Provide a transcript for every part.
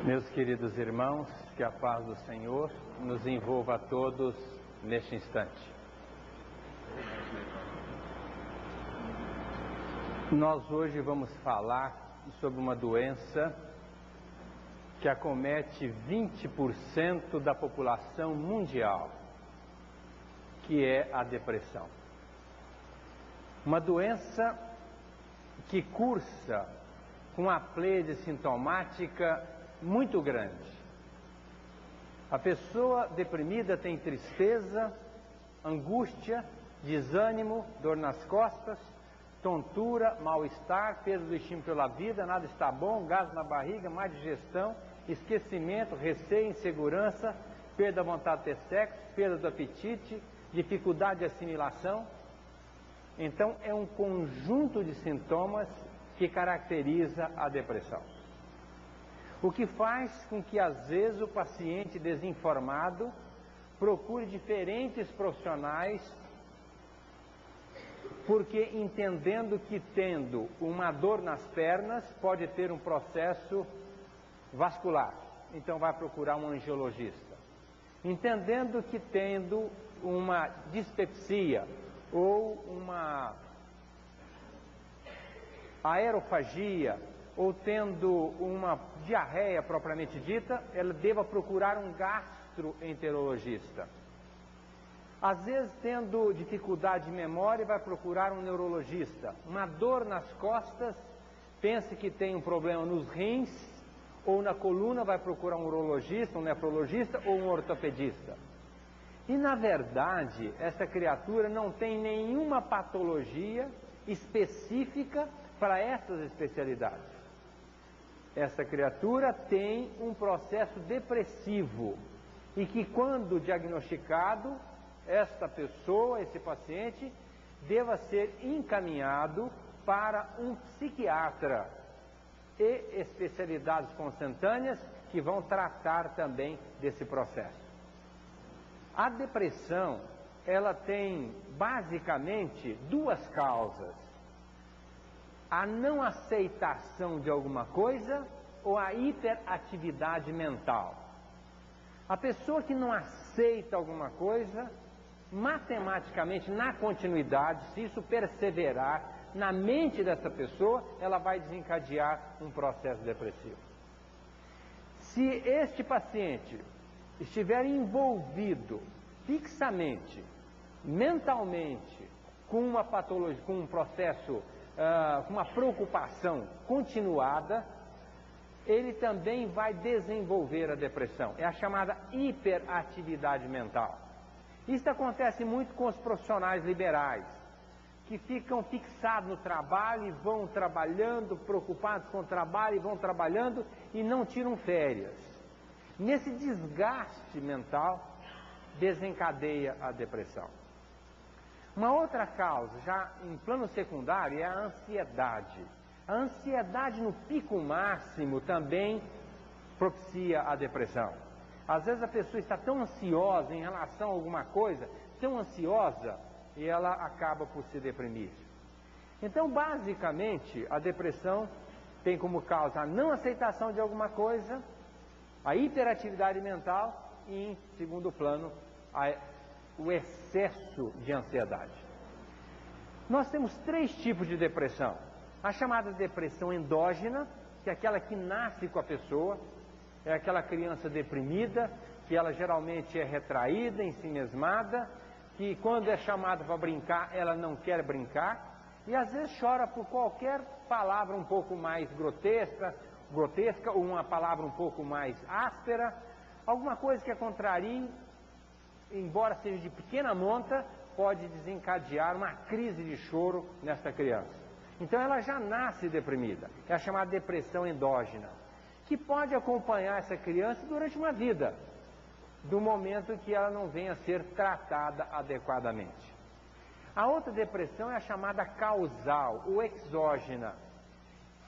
Meus queridos irmãos, que a paz do Senhor nos envolva a todos neste instante. Nós hoje vamos falar sobre uma doença que acomete 20% da população mundial, que é a depressão. Uma doença que cursa com a pleiade sintomática muito grande. A pessoa deprimida tem tristeza, angústia, desânimo, dor nas costas, tontura, mal-estar, perda do estímulo pela vida, nada está bom, gases na barriga, má digestão, esquecimento, receio, insegurança, perda da vontade de ter sexo, perda do apetite, dificuldade de assimilação. Então é um conjunto de sintomas que caracteriza a depressão. O que faz com que às vezes o paciente desinformado procure diferentes profissionais, porque entendendo que tendo uma dor nas pernas pode ter um processo vascular, então vai procurar um angiologista. Entendendo que tendo uma dispepsia ou uma aerofagia, ou tendo uma diarreia propriamente dita, ela deva procurar um gastroenterologista. Às vezes, tendo dificuldade de memória, vai procurar um neurologista. Uma dor nas costas, pensa que tem um problema nos rins, ou na coluna, vai procurar um urologista, um nefrologista ou um ortopedista. E, na verdade, essa criatura não tem nenhuma patologia específica para essas especialidades. Essa criatura tem um processo depressivo e que, quando diagnosticado, esta pessoa, esse paciente, deva ser encaminhado para um psiquiatra e especialidades consentâneas que vão tratar também desse processo. A depressão, ela tem basicamente duas causas: a não aceitação de alguma coisa ou a hiperatividade mental. A pessoa que não aceita alguma coisa, matematicamente, na continuidade, se isso perseverar na mente dessa pessoa, ela vai desencadear um processo depressivo. Se este paciente estiver envolvido fixamente, mentalmente, com uma patologia, com um processo, com uma preocupação continuada, ele também vai desenvolver a depressão. É a chamada hiperatividade mental. Isso acontece muito com os profissionais liberais, que ficam fixados no trabalho e vão trabalhando, preocupados com o trabalho e vão trabalhando e não tiram férias. Nesse desgaste mental, desencadeia a depressão. Uma outra causa, já em plano secundário, é a ansiedade. A ansiedade no pico máximo também propicia a depressão. Às vezes a pessoa está tão ansiosa em relação a alguma coisa, tão ansiosa, e ela acaba por se deprimir. Então, basicamente, a depressão tem como causa a não aceitação de alguma coisa, a hiperatividade mental e, em segundo plano, o excesso de ansiedade. Nós temos três tipos de depressão. A chamada depressão endógena, que é aquela que nasce com a pessoa, é aquela criança deprimida, que ela geralmente é retraída, ensimesmada, que quando é chamada para brincar, ela não quer brincar, e às vezes chora por qualquer palavra um pouco mais grotesca, ou uma palavra um pouco mais áspera, alguma coisa que a contrarie, embora seja de pequena monta, pode desencadear uma crise de choro nessa criança. Então ela já nasce deprimida, é a chamada depressão endógena, que pode acompanhar essa criança durante uma vida, do momento que ela não venha a ser tratada adequadamente. A outra depressão é a chamada causal, ou exógena,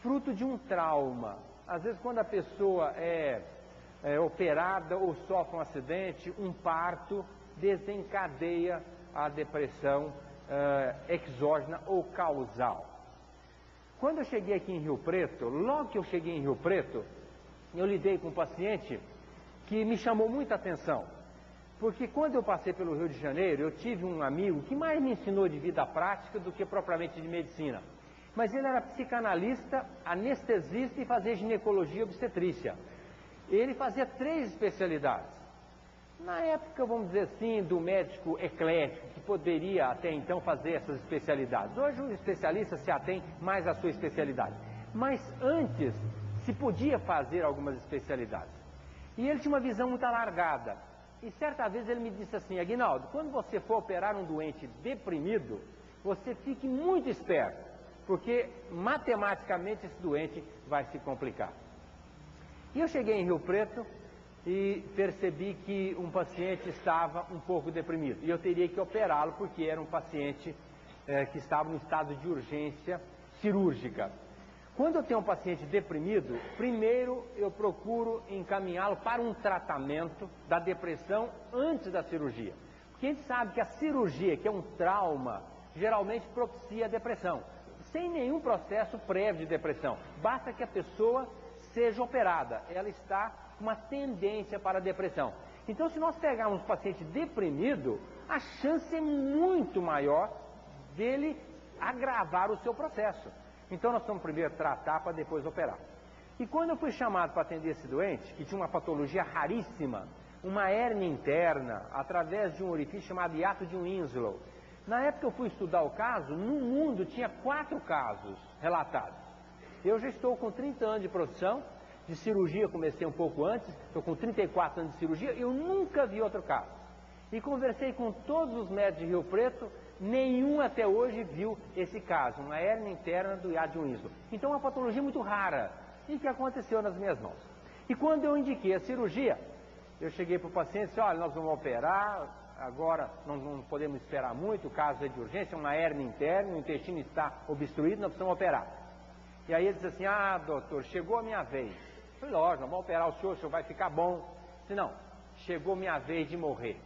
fruto de um trauma. Às vezes quando a pessoa é operada ou sofre um acidente, um parto, desencadeia a depressão exógena ou causal. Quando eu cheguei aqui em Rio Preto, logo que eu cheguei em Rio Preto, eu lidei com um paciente que me chamou muita atenção. Porque quando eu passei pelo Rio de Janeiro, eu tive um amigo que mais me ensinou de vida prática do que propriamente de medicina. Mas ele era psicanalista, anestesista e fazia ginecologia obstetrícia. Ele fazia 3 especialidades. Na época, vamos dizer assim, do médico eclético, que poderia até então fazer essas especialidades. Hoje o especialista se atém mais à sua especialidade. Mas antes se podia fazer algumas especialidades. E ele tinha uma visão muito alargada. E certa vez ele me disse assim: Aguinaldo, quando você for operar um doente deprimido, você fique muito esperto, porque matematicamente esse doente vai se complicar. E eu cheguei em Rio Preto e percebi que um paciente estava um pouco deprimido. E eu teria que operá-lo porque era um paciente que estava em estado de urgência cirúrgica. Quando eu tenho um paciente deprimido, primeiro eu procuro encaminhá-lo para um tratamento da depressão antes da cirurgia. Porque a gente sabe que a cirurgia, que é um trauma, geralmente propicia a depressão, sem nenhum processo prévio de depressão. Basta que a pessoa seja operada, ela está com uma tendência para a depressão. Então, se nós pegarmos um paciente deprimido, a chance é muito maior dele agravar o seu processo. Então nós vamos primeiro tratar para depois operar. E quando eu fui chamado para atender esse doente, que tinha uma patologia raríssima, uma hérnia interna, através de um orifício chamado hiato de Winslow. Na época eu fui estudar o caso, no mundo tinha 4 casos relatados. Eu já estou com 30 anos de profissão, de cirurgia comecei um pouco antes, estou com 34 anos de cirurgia, eu nunca vi outro caso. E conversei com todos os médicos de Rio Preto, nenhum até hoje viu esse caso, uma hérnia interna do hiato de Winslow. Então é uma patologia muito rara e que aconteceu nas minhas mãos. E quando eu indiquei a cirurgia, eu cheguei para o paciente e disse: olha, nós vamos operar, agora não podemos esperar muito, o caso é de urgência, é uma hérnia interna, o intestino está obstruído, nós precisamos operar. E aí ele disse assim: ah, doutor, chegou a minha vez. Eu falei: lógico, nós vamos operar o senhor vai ficar bom. Eu disse: não, chegou minha vez de morrer.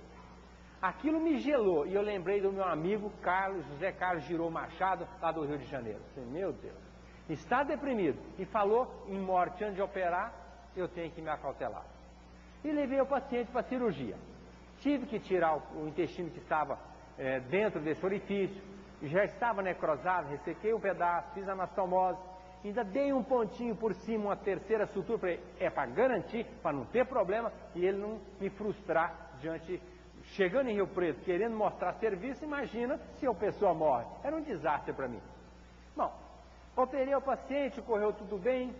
Aquilo me gelou e eu lembrei do meu amigo José Carlos Girou Machado, lá do Rio de Janeiro. Eu falei: meu Deus, está deprimido e falou em morte antes de operar, eu tenho que me acautelar. E levei o paciente para a cirurgia. Tive que tirar o intestino que estava dentro desse orifício, já estava necrosado, ressequei um pedaço, fiz anastomose, ainda dei um pontinho por cima, uma terceira sutura, para ele, para garantir, para não ter problema e ele não me frustrar diante. Chegando em Rio Preto, querendo mostrar serviço, imagina se a pessoa morre. Era um desastre para mim. Bom, operei o paciente, correu tudo bem.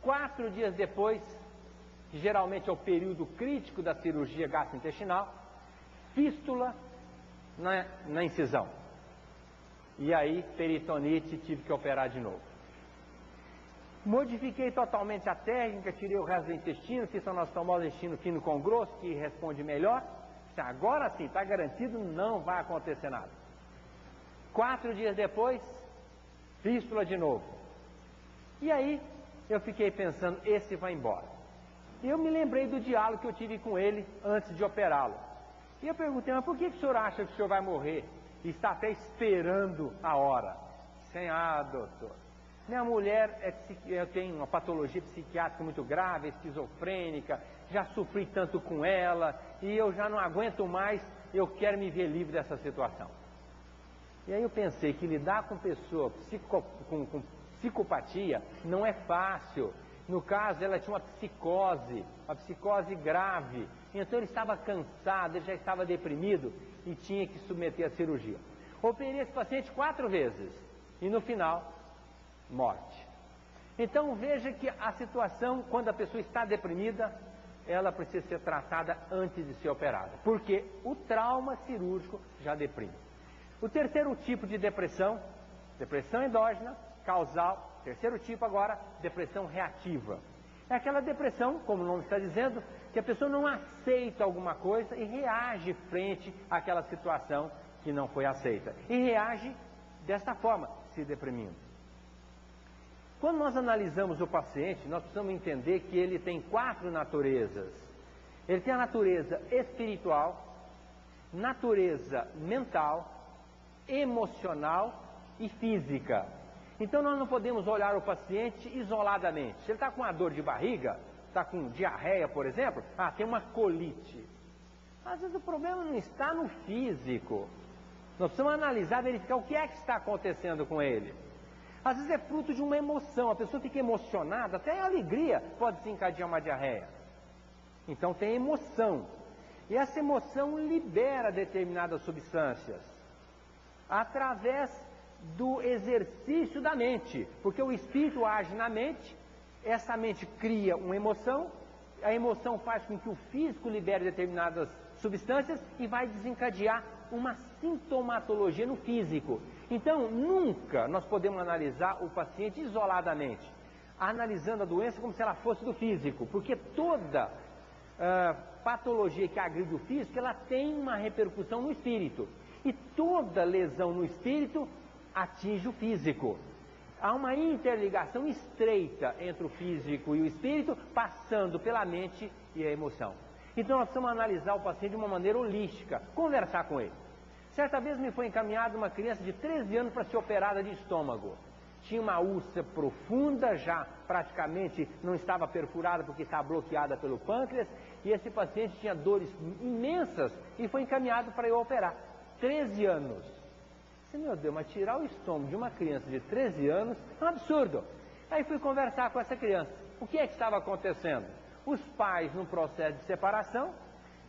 4 dias depois, que geralmente é o período crítico da cirurgia gastrointestinal, fístula na incisão. E aí, peritonite, tive que operar de novo. Modifiquei totalmente a técnica, tirei o resto do intestino, fiz anastomose intestino fino com grosso, que responde melhor. Agora sim, está garantido, não vai acontecer nada. 4 dias depois, fístula de novo. E aí, eu fiquei pensando, esse vai embora. E eu me lembrei do diálogo que eu tive com ele antes de operá-lo. E eu perguntei: mas por que o senhor acha que o senhor vai morrer? E está até esperando a hora. Doutor, minha mulher eu tenho uma patologia psiquiátrica muito grave, esquizofrênica, já sofri tanto com ela, e eu já não aguento mais, eu quero me ver livre dessa situação. E aí eu pensei que lidar com pessoa com psicopatia não é fácil. No caso, ela tinha uma psicose grave, então ele estava cansado, ele já estava deprimido e tinha que submeter a cirurgia. Operei esse paciente 4 vezes e no final, morte. Então veja que a situação, quando a pessoa está deprimida, ela precisa ser tratada antes de ser operada, porque o trauma cirúrgico já deprime. O terceiro tipo de depressão endógena, causal. Terceiro tipo agora, depressão reativa. É aquela depressão, como o nome está dizendo, que a pessoa não aceita alguma coisa e reage frente àquela situação que não foi aceita. E reage desta forma, se deprimindo. Quando nós analisamos o paciente, nós precisamos entender que ele tem 4 naturezas. Ele tem a natureza espiritual, natureza mental, emocional e física. Então nós não podemos olhar o paciente isoladamente. Se ele está com uma dor de barriga, está com diarreia, por exemplo, tem uma colite. Às vezes o problema não está no físico. Nós precisamos analisar, verificar o que é que está acontecendo com ele. Às vezes é fruto de uma emoção, a pessoa fica emocionada, até a alegria pode desencadear uma diarreia. Então tem emoção. E essa emoção libera determinadas substâncias através do exercício da mente, porque o espírito age na mente, essa mente cria uma emoção, a emoção faz com que o físico libere determinadas substâncias e vai desencadear uma sintomatologia no físico. Então, nunca nós podemos analisar o paciente isoladamente, analisando a doença como se ela fosse do físico, porque toda patologia que agride o físico, ela tem uma repercussão no espírito. E toda lesão no espírito atinge o físico. Há uma interligação estreita entre o físico e o espírito, passando pela mente e a emoção. Então nós precisamos analisar o paciente de uma maneira holística, conversar com ele. Certa vez me foi encaminhada uma criança de 13 anos para ser operada de estômago. Tinha uma úlcera profunda, já praticamente não estava perfurada porque estava bloqueada pelo pâncreas, e esse paciente tinha dores imensas e foi encaminhado para eu operar. 13 anos. Meu Deus, mas tirar o estômago de uma criança de 13 anos é um absurdo. Aí fui conversar com essa criança. O que é que estava acontecendo? Os pais num processo de separação,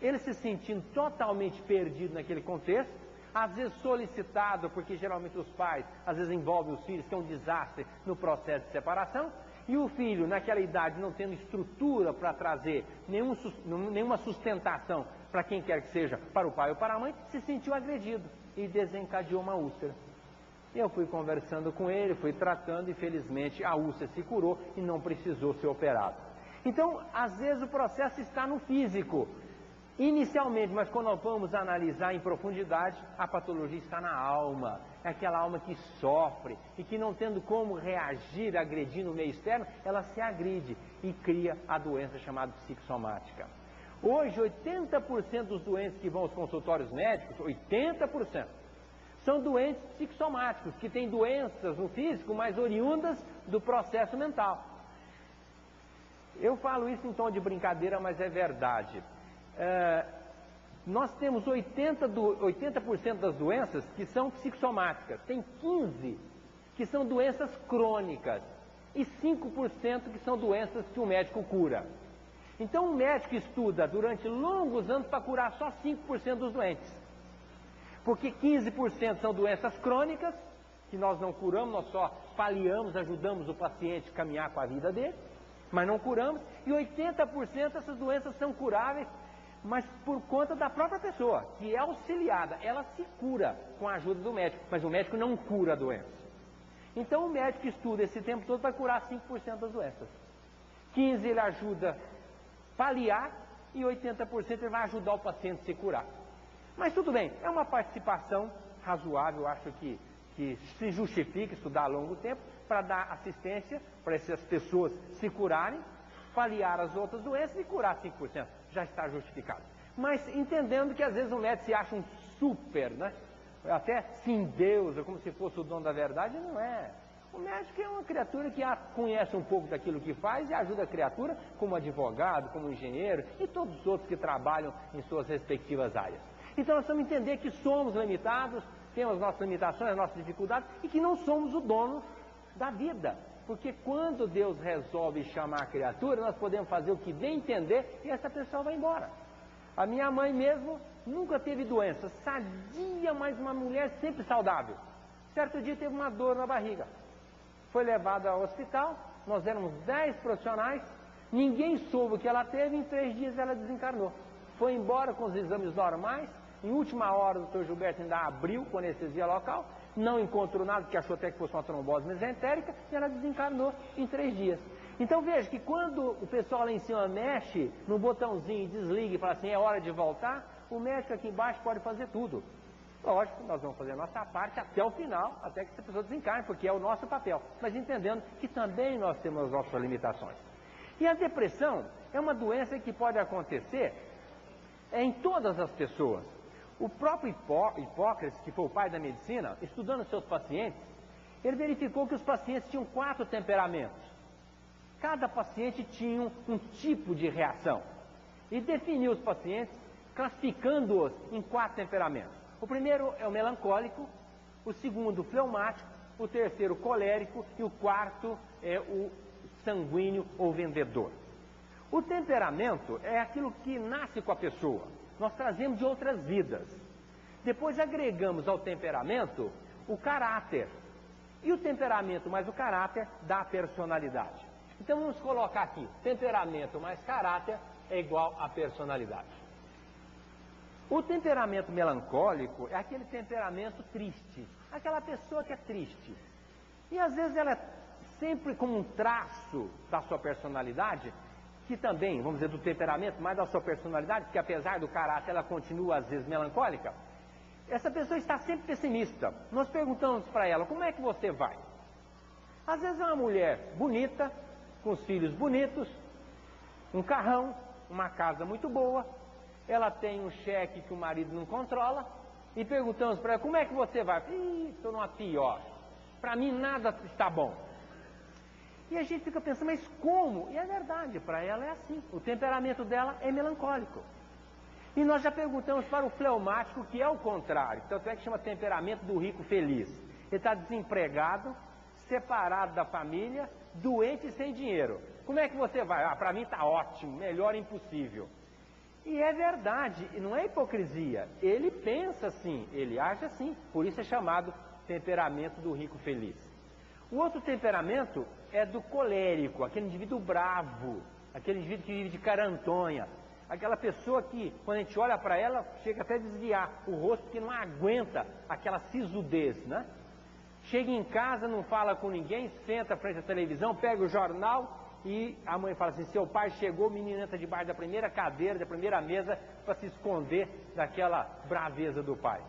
ele se sentindo totalmente perdido naquele contexto, às vezes solicitado, porque geralmente os pais, às vezes envolvem os filhos, que é um desastre no processo de separação, e o filho, naquela idade, não tendo estrutura para trazer nenhuma sustentação para quem quer que seja, para o pai ou para a mãe, se sentiu agredido e desencadeou uma úlcera. Eu fui conversando com ele, fui tratando e felizmente a úlcera se curou e não precisou ser operado. Então, às vezes o processo está no físico, inicialmente, mas quando nós vamos analisar em profundidade, a patologia está na alma. É aquela alma que sofre e que não tendo como reagir, agredir no meio externo, ela se agride e cria a doença chamada psicossomática. Hoje, 80% dos doentes que vão aos consultórios médicos, 80%, são doentes psicossomáticos, que têm doenças no físico, mas oriundas do processo mental. Eu falo isso em tom de brincadeira, mas é verdade. Nós temos 80% das doenças que são psicossomáticas, tem 15% que são doenças crônicas e 5% que são doenças que o médico cura. Então o médico estuda durante longos anos para curar só 5% dos doentes, porque 15% são doenças crônicas, que nós não curamos, nós só paliamos, ajudamos o paciente a caminhar com a vida dele, mas não curamos, e 80% essas doenças são curáveis, mas por conta da própria pessoa, que é auxiliada, ela se cura com a ajuda do médico, mas o médico não cura a doença. Então o médico estuda esse tempo todo para curar 5% das doenças. 15% ele ajuda a paliar e 80% ele vai ajudar o paciente a se curar. Mas tudo bem, é uma participação razoável, eu acho que se justifica estudar a longo tempo para dar assistência para essas pessoas se curarem, paliar as outras doenças e curar 5%. Já está justificado. Mas entendendo que às vezes o médico se acha um super, né? Até sim Deus, como se fosse o dono da verdade, não é. O médico é uma criatura que conhece um pouco daquilo que faz e ajuda a criatura como advogado, como engenheiro e todos os outros que trabalham em suas respectivas áreas. Então nós precisamos entender que somos limitados, temos nossas limitações, nossas dificuldades e que não somos o dono da vida. Porque quando Deus resolve chamar a criatura, nós podemos fazer o que bem entender e essa pessoa vai embora. A minha mãe mesmo nunca teve doença, sadia, mas uma mulher sempre saudável. Certo dia teve uma dor na barriga. Foi levada ao hospital, nós éramos 10 profissionais, ninguém soube o que ela teve, em 3 dias ela desencarnou. Foi embora com os exames normais, em última hora o Dr. Gilberto ainda abriu com anestesia local, não encontrou nada, porque achou até que fosse uma trombose mesentérica, e ela desencarnou em 3 dias. Então veja que quando o pessoal lá em cima mexe no botãozinho e desliga e fala assim, é hora de voltar, o médico aqui embaixo pode fazer tudo. Lógico, nós vamos fazer a nossa parte até o final, até que essa pessoa desencarne, porque é o nosso papel. Mas entendendo que também nós temos as nossas limitações. E a depressão é uma doença que pode acontecer em todas as pessoas. O próprio Hipócrates, que foi o pai da medicina, estudando seus pacientes, ele verificou que os pacientes tinham 4 temperamentos. cada paciente tinha um tipo de reação. E definiu os pacientes, classificando-os em 4 temperamentos. O primeiro é o melancólico, o segundo, o fleumático, o terceiro, colérico, e o quarto é o sanguíneo ou vendedor. O temperamento é aquilo que nasce com a pessoa. Nós trazemos de outras vidas. Depois agregamos ao temperamento o caráter. E o temperamento mais o caráter dá a personalidade. Então vamos colocar aqui, temperamento mais caráter é igual a personalidade. O temperamento melancólico é aquele temperamento triste, aquela pessoa que é triste. E às vezes ela é sempre como um traço da sua personalidade, que também, vamos dizer, do temperamento, mais da sua personalidade, porque apesar do caráter ela continua às vezes melancólica. Essa pessoa está sempre pessimista. Nós perguntamos para ela, como é que você vai? Às vezes é uma mulher bonita, com os filhos bonitos, um carrão, uma casa muito boa, ela tem um cheque que o marido não controla, e perguntamos para ela, como é que você vai? Estou numa pior, para mim nada está bom. E a gente fica pensando, mas como? E é verdade, para ela é assim, o temperamento dela é melancólico. E nós já perguntamos para o fleumático, que é o contrário, tanto é que chama temperamento do rico feliz. Ele está desempregado, separado da família, doente e sem dinheiro. Como é que você vai? Para mim está ótimo, melhor impossível. E é verdade, e não é hipocrisia. Ele pensa assim, ele age assim, por isso é chamado temperamento do rico feliz. O outro temperamento é do colérico, aquele indivíduo bravo, aquele indivíduo que vive de carantonha, aquela pessoa que, quando a gente olha para ela, chega até a desviar o rosto porque não aguenta aquela sisudez, né? Chega em casa, não fala com ninguém, senta frente à televisão, pega o jornal e a mãe fala assim, seu pai chegou, o menino entra debaixo da primeira cadeira, da primeira mesa, para se esconder daquela braveza do pai.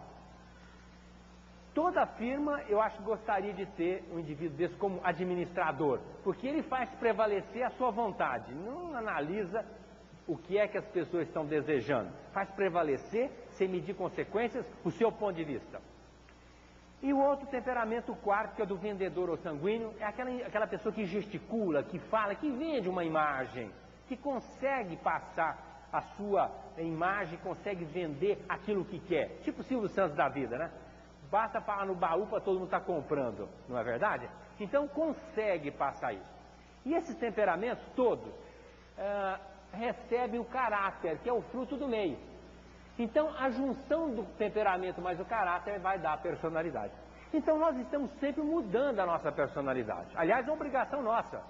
Toda firma, eu acho que gostaria de ter um indivíduo desse como administrador, porque ele faz prevalecer a sua vontade, não analisa o que é que as pessoas estão desejando, faz prevalecer, sem medir consequências, o seu ponto de vista. E o outro temperamento, o quarto, que é do vendedor ou sanguíneo, é aquela pessoa que gesticula, que fala, que vende uma imagem, que consegue passar a sua imagem, consegue vender aquilo que quer, tipo o Silvio Santos da vida, né? Basta falar no baú para todo mundo estar comprando, não é verdade? Então consegue passar isso. E esses temperamentos todos recebem o caráter, que é o fruto do meio. Então a junção do temperamento mais o caráter vai dar a personalidade. Então nós estamos sempre mudando a nossa personalidade. Aliás, é uma obrigação nossa.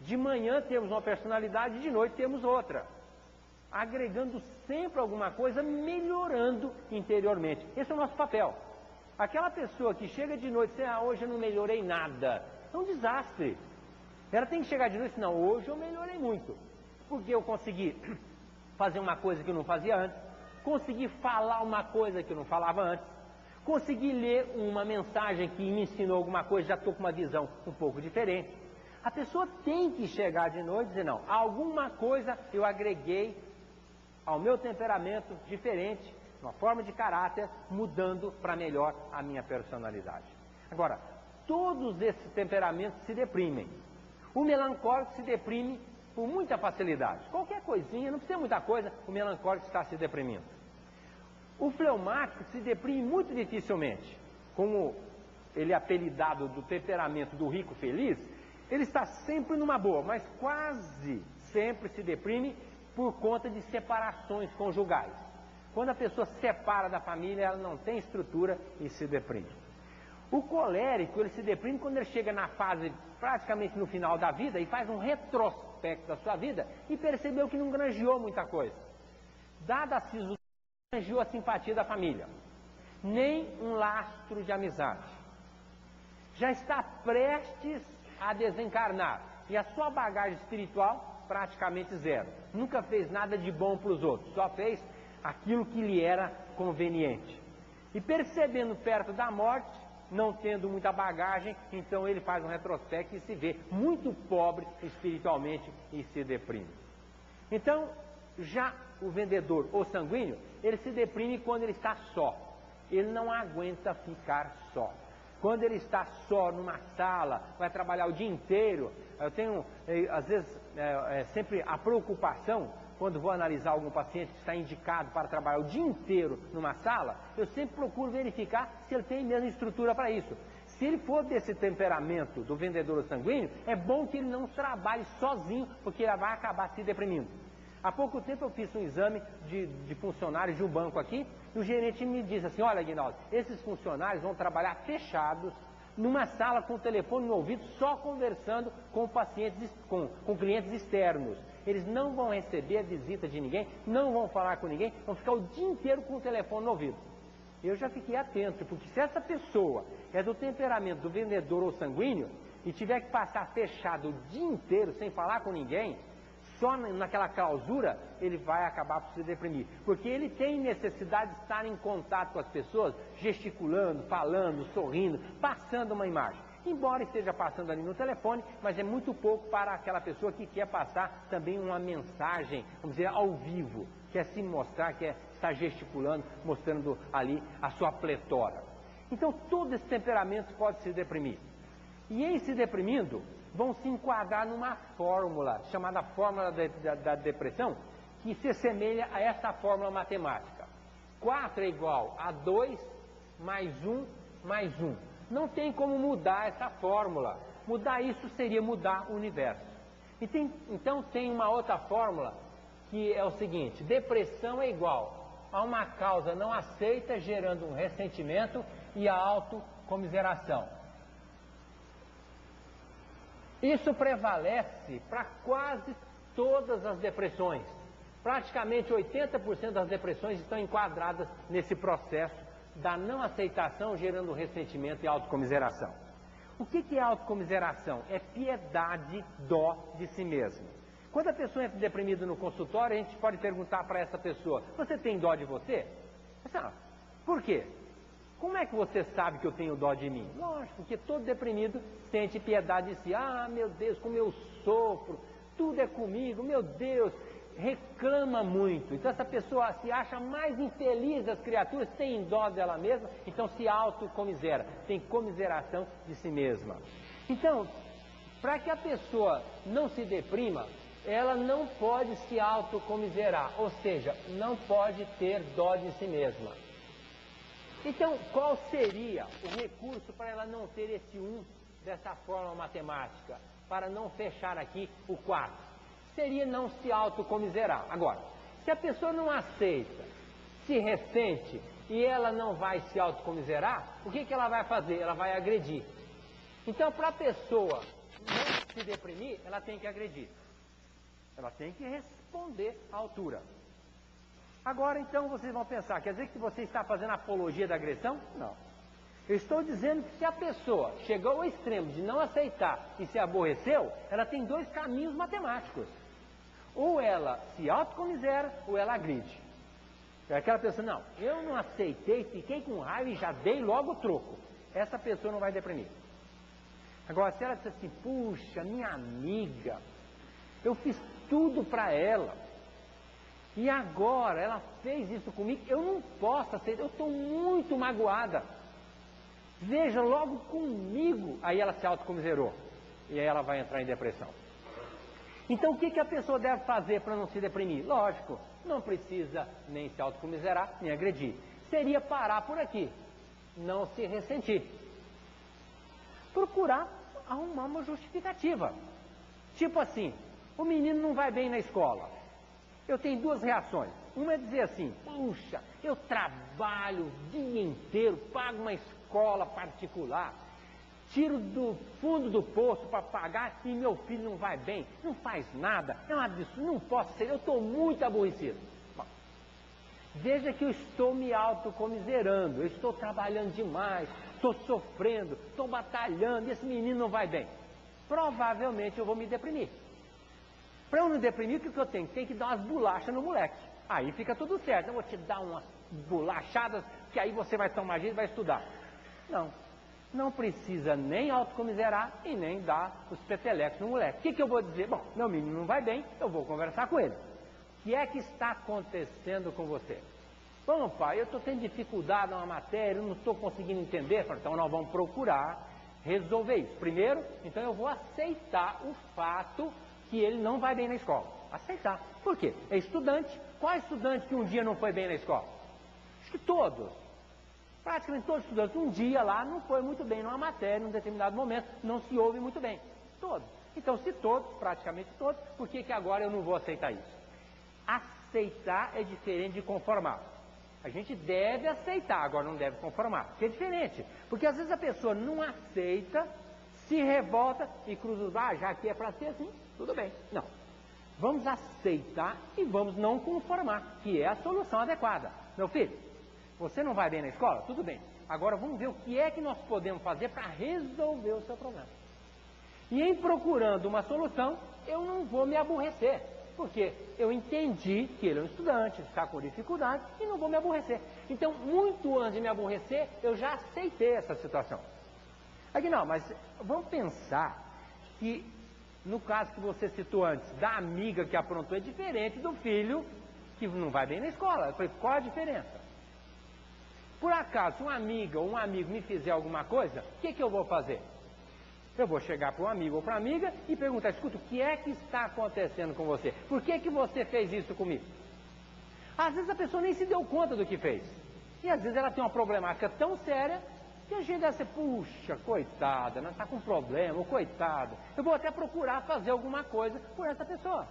De manhã temos uma personalidade, de noite temos outra. Agregando sempre alguma coisa, melhorando interiormente. Esse é o nosso papel. Aquela pessoa que chega de noite e diz, hoje eu não melhorei nada, é um desastre. Ela tem que chegar de noite e dizer, não, hoje eu melhorei muito. Porque eu consegui fazer uma coisa que eu não fazia antes, consegui falar uma coisa que eu não falava antes, consegui ler uma mensagem que me ensinou alguma coisa, já estou com uma visão um pouco diferente. A pessoa tem que chegar de noite e dizer, não, alguma coisa eu agreguei ao meu temperamento diferente, uma forma de caráter, mudando para melhor a minha personalidade. Agora, todos esses temperamentos se deprimem. O melancólico se deprime por muita facilidade. Qualquer coisinha, não precisa muita coisa, o melancólico está se deprimindo. O fleumático se deprime muito dificilmente. Como ele é apelidado do temperamento do rico feliz, ele está sempre numa boa, mas quase sempre se deprime por conta de separações conjugais. Quando a pessoa se separa da família, ela não tem estrutura e se deprime. O colérico, ele se deprime quando ele chega na fase praticamente no final da vida e faz um retrospecto da sua vida e percebeu que não granjeou muita coisa. Dada a sisudez, não granjeou a simpatia da família, nem um lastro de amizade. Já está prestes a desencarnar e a sua bagagem espiritual praticamente zero. Nunca fez nada de bom para os outros, só fez aquilo que lhe era conveniente. E percebendo perto da morte, não tendo muita bagagem, então ele faz um retrospecto e se vê muito pobre espiritualmente e se deprime. Então, já o vendedor ou sanguíneo, ele se deprime quando ele está só. Ele não aguenta ficar só. Quando ele está só numa sala, vai trabalhar o dia inteiro, eu tenho, às vezes, sempre a preocupação, quando vou analisar algum paciente que está indicado para trabalhar o dia inteiro numa sala, eu sempre procuro verificar se ele tem mesmo estrutura para isso. Se ele for desse temperamento do vendedor sanguíneo, é bom que ele não trabalhe sozinho, porque ele vai acabar se deprimindo. Há pouco tempo eu fiz um exame de funcionários de um banco aqui, e o gerente me disse assim, olha, Aguinaldo, esses funcionários vão trabalhar fechados, numa sala com o telefone no ouvido, só conversando com pacientes, com clientes externos. Eles não vão receber a visita de ninguém, não vão falar com ninguém, vão ficar o dia inteiro com o telefone no ouvido. Eu já fiquei atento, porque se essa pessoa é do temperamento do vendedor ou sanguíneo, e tiver que passar fechado o dia inteiro sem falar com ninguém, só naquela clausura, ele vai acabar por se deprimir. Porque ele tem necessidade de estar em contato com as pessoas, gesticulando, falando, sorrindo, passando uma imagem. Embora esteja passando ali no telefone, mas é muito pouco para aquela pessoa que quer passar também uma mensagem, vamos dizer, ao vivo. Quer se mostrar, quer estar gesticulando, mostrando ali a sua pletora. Então, todo esse temperamento pode se deprimir. E em se deprimindo, vão se enquadrar numa fórmula, chamada fórmula da depressão, que se assemelha a essa fórmula matemática. 4 é igual a 2 mais 1 mais 1. Não tem como mudar essa fórmula. Mudar isso seria mudar o universo. Então tem uma outra fórmula, que é o seguinte, depressão é igual a uma causa não aceita, gerando um ressentimento e a autocomiseração. Isso prevalece para quase todas as depressões. Praticamente 80% das depressões estão enquadradas nesse processo da não aceitação, gerando ressentimento e autocomiseração. O que é autocomiseração? É piedade, dó de si mesmo. Quando a pessoa entra deprimida no consultório, a gente pode perguntar para essa pessoa, você tem dó de você? Por quê? Como é que você sabe que eu tenho dó de mim? Lógico, porque todo deprimido sente piedade de si. Ah, meu Deus, como eu sofro, tudo é comigo, meu Deus, reclama muito. Então essa pessoa se acha mais infeliz das criaturas, tem dó dela mesma, então se autocomisera, tem comiseração de si mesma. Então, para que a pessoa não se deprima, ela não pode se autocomiserar, ou seja, não pode ter dó de si mesma. Então, qual seria o recurso para ela não ter esse 1 dessa fórmula matemática? Para não fechar aqui o 4. Seria não se autocomiserar. Agora, se a pessoa não aceita, se ressente e ela não vai se autocomiserar, o que ela vai fazer? Ela vai agredir. Então, para a pessoa não se deprimir, ela tem que agredir. Ela tem que responder à altura. Agora, então, vocês vão pensar, quer dizer que você está fazendo apologia da agressão? Não. Eu estou dizendo que se a pessoa chegou ao extremo de não aceitar e se aborreceu, ela tem 2 caminhos matemáticos. Ou ela se autocomisera, ou ela agride. É aquela pessoa, não, eu não aceitei, fiquei com raiva e já dei logo o troco. Essa pessoa não vai deprimir. Agora, se ela diz assim, puxa, minha amiga, eu fiz tudo para ela, e agora ela fez isso comigo, eu não posso aceitar, eu estou muito magoada. Veja logo comigo. Aí ela se autocomiserou. E aí ela vai entrar em depressão. Então o que a pessoa deve fazer para não se deprimir? Lógico, não precisa nem se autocomiserar, nem agredir. Seria parar por aqui. Não se ressentir. Procurar arrumar uma justificativa. Tipo assim, o menino não vai bem na escola. Eu tenho 2 reações. Uma é dizer assim, puxa, eu trabalho o dia inteiro, pago uma escola particular, tiro do fundo do poço para pagar e meu filho não vai bem, não faz nada, é um absurdo, não posso ser, eu estou muito aborrecido. Bom, veja que eu estou me autocomiserando, eu estou trabalhando demais, estou sofrendo, estou batalhando, e esse menino não vai bem. Provavelmente eu vou me deprimir. Para eu não deprimir, o que eu tenho? Tem que dar umas bolachas no moleque. Aí fica tudo certo. Eu vou te dar umas bolachadas, que aí você vai tomar jeito e vai estudar. Não. Não precisa nem autocomiserar e nem dar os petelecos no moleque. O que eu vou dizer? Bom, meu menino não vai bem, eu vou conversar com ele. O que é que está acontecendo com você? Bom, pai, eu estou tendo dificuldade numa matéria, eu não estou conseguindo entender. Então nós vamos procurar resolver isso. Primeiro, então eu vou aceitar o fato que ele não vai bem na escola. Aceitar. Por quê? É estudante. Qual estudante que um dia não foi bem na escola? Acho que todos. Praticamente todos os estudantes. Um dia lá não foi muito bem numa matéria, num determinado momento, não se ouve muito bem. Todos. Então, se todos, praticamente todos, por que agora eu não vou aceitar isso? Aceitar é diferente de conformar. A gente deve aceitar, agora não deve conformar. Porque é diferente. Porque às vezes a pessoa não aceita, se revolta e cruza os braços, já que é para ser assim, tudo bem. Não. Vamos aceitar e vamos não conformar, que é a solução adequada. Meu filho, você não vai bem na escola? Tudo bem. Agora vamos ver o que é que nós podemos fazer para resolver o seu problema. E em procurando uma solução, eu não vou me aborrecer. Porque eu entendi que ele é um estudante, está com dificuldade e não vou me aborrecer. Então, muito antes de me aborrecer, eu já aceitei essa situação. Aqui não, mas vamos pensar que, no caso que você citou antes, da amiga que aprontou, é diferente do filho que não vai bem na escola. Eu falei, qual a diferença? Por acaso, se uma amiga ou um amigo me fizer alguma coisa, o que eu vou fazer? Eu vou chegar para um amigo ou para uma amiga e perguntar, escuta, o que é que está acontecendo com você? Por que você fez isso comigo? Às vezes a pessoa nem se deu conta do que fez. E às vezes ela tem uma problemática tão séria que a gente deve ser, puxa, coitada, não está com problema, ou coitada. Eu vou até procurar fazer alguma coisa por essa pessoa.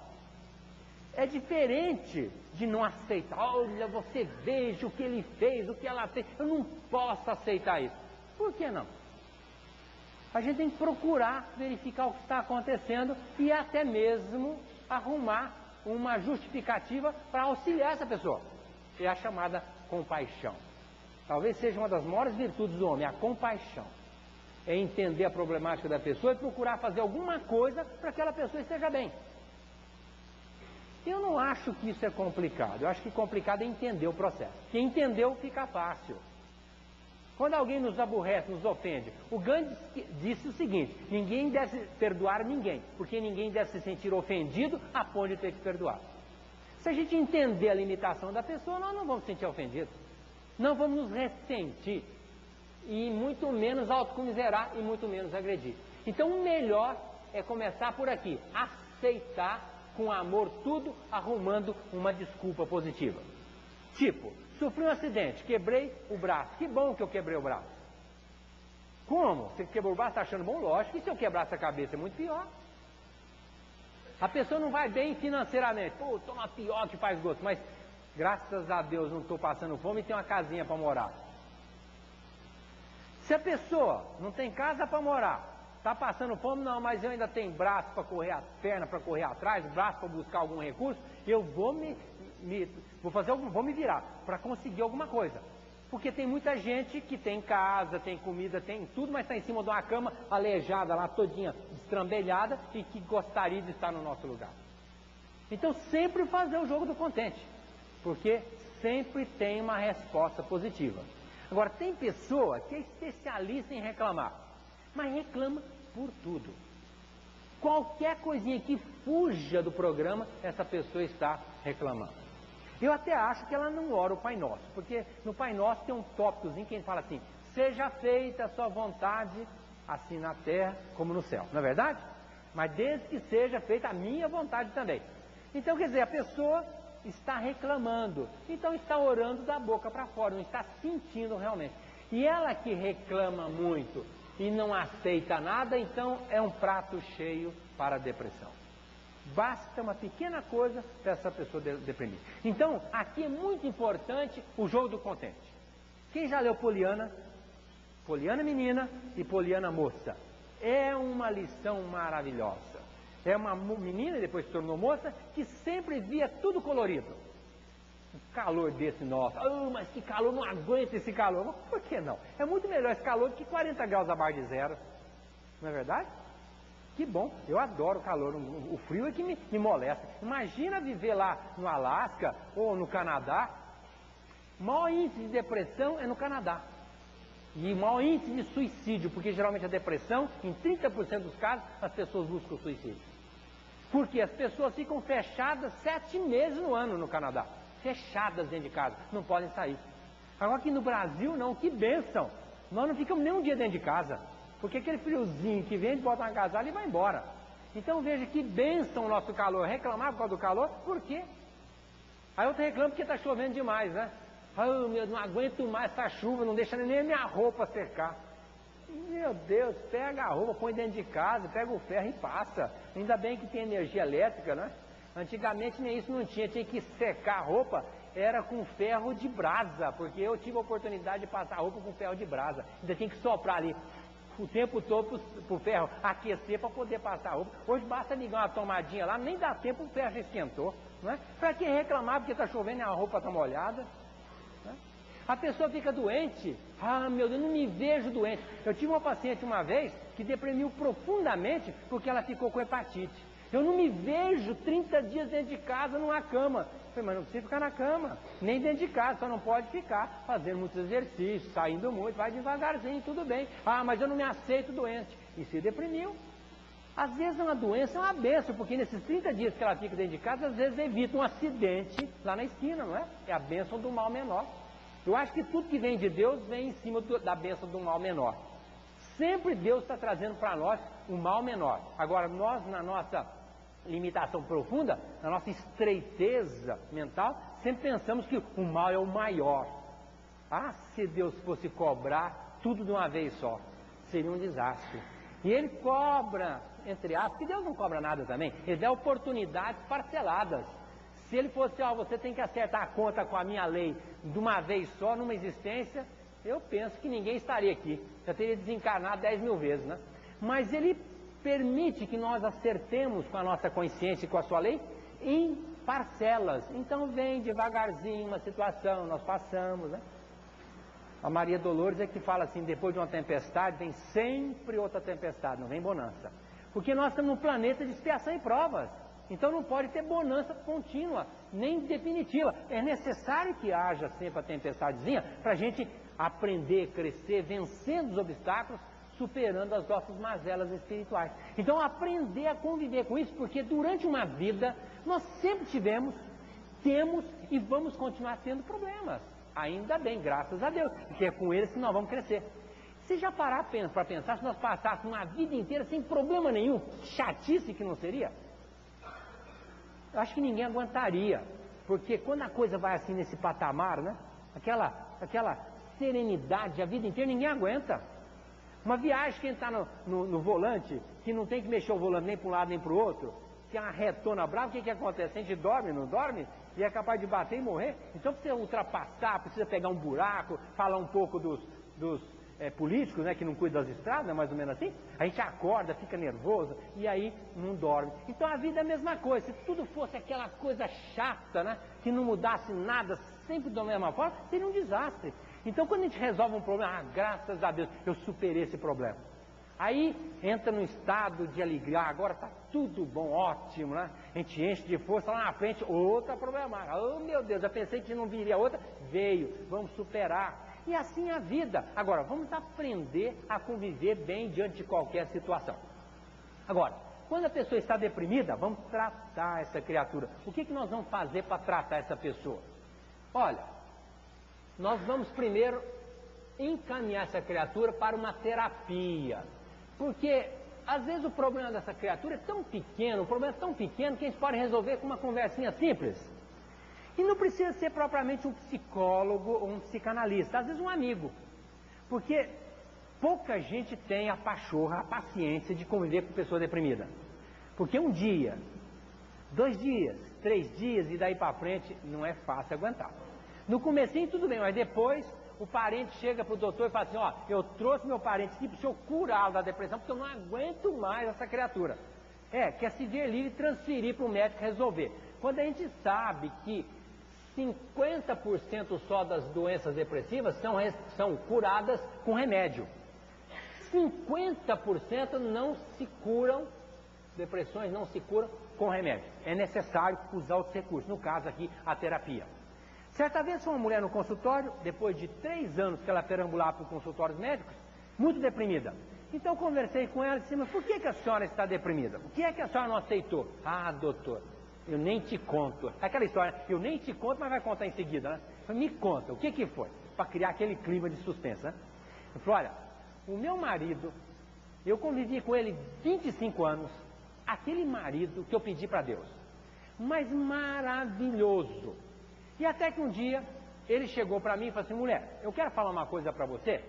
É diferente de não aceitar. Olha, você veja o que ele fez, o que ela fez. Eu não posso aceitar isso. Por que não? A gente tem que procurar verificar o que está acontecendo e até mesmo arrumar uma justificativa para auxiliar essa pessoa. É a chamada compaixão. Talvez seja uma das maiores virtudes do homem, a compaixão. É entender a problemática da pessoa e procurar fazer alguma coisa para que aquela pessoa esteja bem. Eu não acho que isso é complicado. Eu acho que complicado é entender o processo. Quem entendeu, fica fácil. Quando alguém nos aborrece, nos ofende, o Gandhi disse o seguinte, ninguém deve perdoar ninguém, porque ninguém deve se sentir ofendido a ponto de ter que perdoar. Se a gente entender a limitação da pessoa, nós não vamos se sentir ofendidos. Não vamos nos ressentir, e muito menos autocomiserar, e muito menos agredir. Então o melhor é começar por aqui, aceitar com amor tudo, arrumando uma desculpa positiva. Tipo, sofri um acidente, quebrei o braço. Que bom que eu quebrei o braço. Como? Você quebrou o braço, está achando bom? Lógico que se eu quebrasse a cabeça é muito pior. A pessoa não vai bem financeiramente. Pô, estou uma pior que faz gosto. Mas, graças a Deus, não estou passando fome e tenho uma casinha para morar. Se a pessoa não tem casa para morar, está passando fome, não, mas eu ainda tenho braço para correr, a perna para correr atrás, braço para buscar algum recurso, eu vou vou me virar para conseguir alguma coisa. Porque tem muita gente que tem casa, tem comida, tem tudo, mas está em cima de uma cama aleijada lá, todinha destrambelhada e que gostaria de estar no nosso lugar. Então sempre fazer o jogo do contente, porque sempre tem uma resposta positiva. Agora tem pessoa que é especialista em reclamar, mas reclama por tudo. Qualquer coisinha que fuja do programa, essa pessoa está reclamando. Eu até acho que ela não ora o Pai Nosso, porque no Pai Nosso tem um tópicozinho que ele fala assim, seja feita a sua vontade, assim na terra como no céu, não é verdade? Mas desde que seja feita a minha vontade também. Então, quer dizer, a pessoa está reclamando, então está orando da boca para fora, não está sentindo realmente. E ela que reclama muito e não aceita nada, então é um prato cheio para a depressão. Basta uma pequena coisa para essa pessoa deprimir. Então, aqui é muito importante o jogo do contente. Quem já leu Poliana? Poliana menina e Poliana moça. É uma lição maravilhosa. É uma menina, e depois se tornou moça, que sempre via tudo colorido. Um calor desse nosso. Mas que calor, não aguento esse calor. Mas por que não? É muito melhor esse calor do que 40 graus abaixo de zero. Não é verdade? Que bom, eu adoro o calor, o frio é que me molesta. Imagina viver lá no Alasca ou no Canadá. O maior índice de depressão é no Canadá. E o maior índice de suicídio, porque geralmente a depressão, em 30% dos casos, as pessoas buscam suicídio. Porque as pessoas ficam fechadas 7 meses no ano no Canadá. fechadas dentro de casa, não podem sair. Agora aqui no Brasil não, que bênção! Nós não ficamos nem um dia dentro de casa, porque aquele friozinho que vem, bota uma agasalho e vai embora. Então veja que bênção o nosso calor. Reclamar por causa do calor, por quê? Aí eu reclamo porque está chovendo demais, né? Oh, meu, não aguento mais essa chuva, não deixa nem a minha roupa secar. Meu Deus, pega a roupa, põe dentro de casa, pega o ferro e passa. Ainda bem que tem energia elétrica, né? Antigamente nem isso não tinha que secar a roupa, era com ferro de brasa, porque eu tive a oportunidade de passar a roupa com ferro de brasa. Ainda tem que soprar ali o tempo todo para o ferro aquecer para poder passar a roupa. Hoje basta ligar uma tomadinha lá, nem dá tempo, o ferro já esquentou. Não é? Para que reclamar porque está chovendo e a roupa está molhada? Não é? A pessoa fica doente, ah meu Deus, eu não me vejo doente. Eu tive uma paciente uma vez que deprimiu profundamente porque ela ficou com hepatite. Eu não me vejo 30 dias dentro de casa numa cama. Eu falei, mas não precisa ficar na cama, nem dentro de casa, só não pode ficar fazendo muitos exercícios, saindo muito, vai devagarzinho, tudo bem. Ah, mas eu não me aceito doente. E se deprimiu. Às vezes uma doença é uma bênção, porque nesses 30 dias que ela fica dentro de casa, às vezes evita um acidente lá na esquina, não é? É a bênção do mal menor. Eu acho que tudo que vem de Deus vem em cima da bênção do mal menor. Sempre Deus está trazendo para nós um mal menor. Agora, nós, na nossa limitação profunda, na nossa estreiteza mental, sempre pensamos que o mal é o maior. Ah, se Deus fosse cobrar tudo de uma vez só, seria um desastre. E Ele cobra, entre aspas, porque Deus não cobra nada também, Ele dá oportunidades parceladas. Se Ele fosse, ó, você tem que acertar a conta com a minha lei de uma vez só, numa existência, eu penso que ninguém estaria aqui, já teria desencarnado 10 mil vezes, né? Mas Ele permite que nós acertemos com a nossa consciência e com a sua lei em parcelas. Então vem devagarzinho uma situação, nós passamos, né? A Maria Dolores é que fala assim, depois de uma tempestade, vem sempre outra tempestade, não vem bonança. Porque nós estamos num planeta de expiação e provas. Então não pode ter bonança contínua, nem definitiva. É necessário que haja sempre a tempestadezinha para a gente aprender, crescer, vencendo os obstáculos, superando as nossas mazelas espirituais. Então aprender a conviver com isso, porque durante uma vida nós sempre tivemos, temos e vamos continuar tendo problemas. Ainda bem, graças a Deus, porque é com eles que nós vamos crescer. Se já parar para pensar, se nós passássemos uma vida inteira sem problema nenhum, chatice que não seria? Eu acho que ninguém aguentaria, porque quando a coisa vai assim nesse patamar, né? Aquela serenidade a vida inteira, ninguém aguenta. Uma viagem que está no volante, que não tem que mexer o volante nem para um lado nem para o outro, que é uma retona brava, o que acontece? A gente dorme, não dorme? E é capaz de bater e morrer. Então precisa ultrapassar, precisa pegar um buraco, falar um pouco dos políticos, né, que não cuidam das estradas, mais ou menos assim. A gente acorda, fica nervoso e aí não dorme. Então a vida é a mesma coisa. Se tudo fosse aquela coisa chata, né, que não mudasse nada, sempre da mesma forma, seria um desastre. Então quando a gente resolve um problema, graças a Deus, eu superei esse problema. Aí entra num estado de alegria, agora está tudo bom, ótimo, né? A gente enche de força, lá na frente, outra problemática. Oh meu Deus, eu pensei que não viria outra, veio, vamos superar. E assim é a vida. Agora, vamos aprender a conviver bem diante de qualquer situação. Agora, quando a pessoa está deprimida, vamos tratar essa criatura. O que nós vamos fazer para tratar essa pessoa? Olha, nós vamos primeiro encaminhar essa criatura para uma terapia. Porque, às vezes, o problema dessa criatura é tão pequeno, o problema é tão pequeno que a gente pode resolver com uma conversinha simples. E não precisa ser propriamente um psicólogo ou um psicanalista, às vezes um amigo. Porque pouca gente tem a pachorra, a paciência de conviver com pessoa deprimida. Porque um dia, 2 dias, 3 dias e daí para frente não é fácil aguentar. No comecinho tudo bem, mas depois o parente chega para o doutor e fala assim, ó, eu trouxe meu parente aqui para o senhor curá-lo da depressão, porque eu não aguento mais essa criatura. Quer se ver livre e transferir para o médico resolver. Quando a gente sabe que 50% só das doenças depressivas são curadas com remédio. 50% não se curam, depressões não se curam com remédio. É necessário usar outros recursos, no caso aqui, a terapia. Certa vez foi uma mulher no consultório, depois de 3 anos que ela perambulava por consultórios médicos, muito deprimida. Então conversei com ela e disse, mas por que a senhora está deprimida? O que é que a senhora não aceitou? Ah, doutor, eu nem te conto. Aquela história, eu nem te conto, mas vai contar em seguida, né? Eu falei, me conta, o que foi? Para criar aquele clima de suspense, né? Eu falei, olha, o meu marido, eu convivi com ele 25 anos, aquele marido que eu pedi para Deus, mas maravilhoso. E até que um dia, ele chegou para mim e falou assim, mulher, eu quero falar uma coisa para você,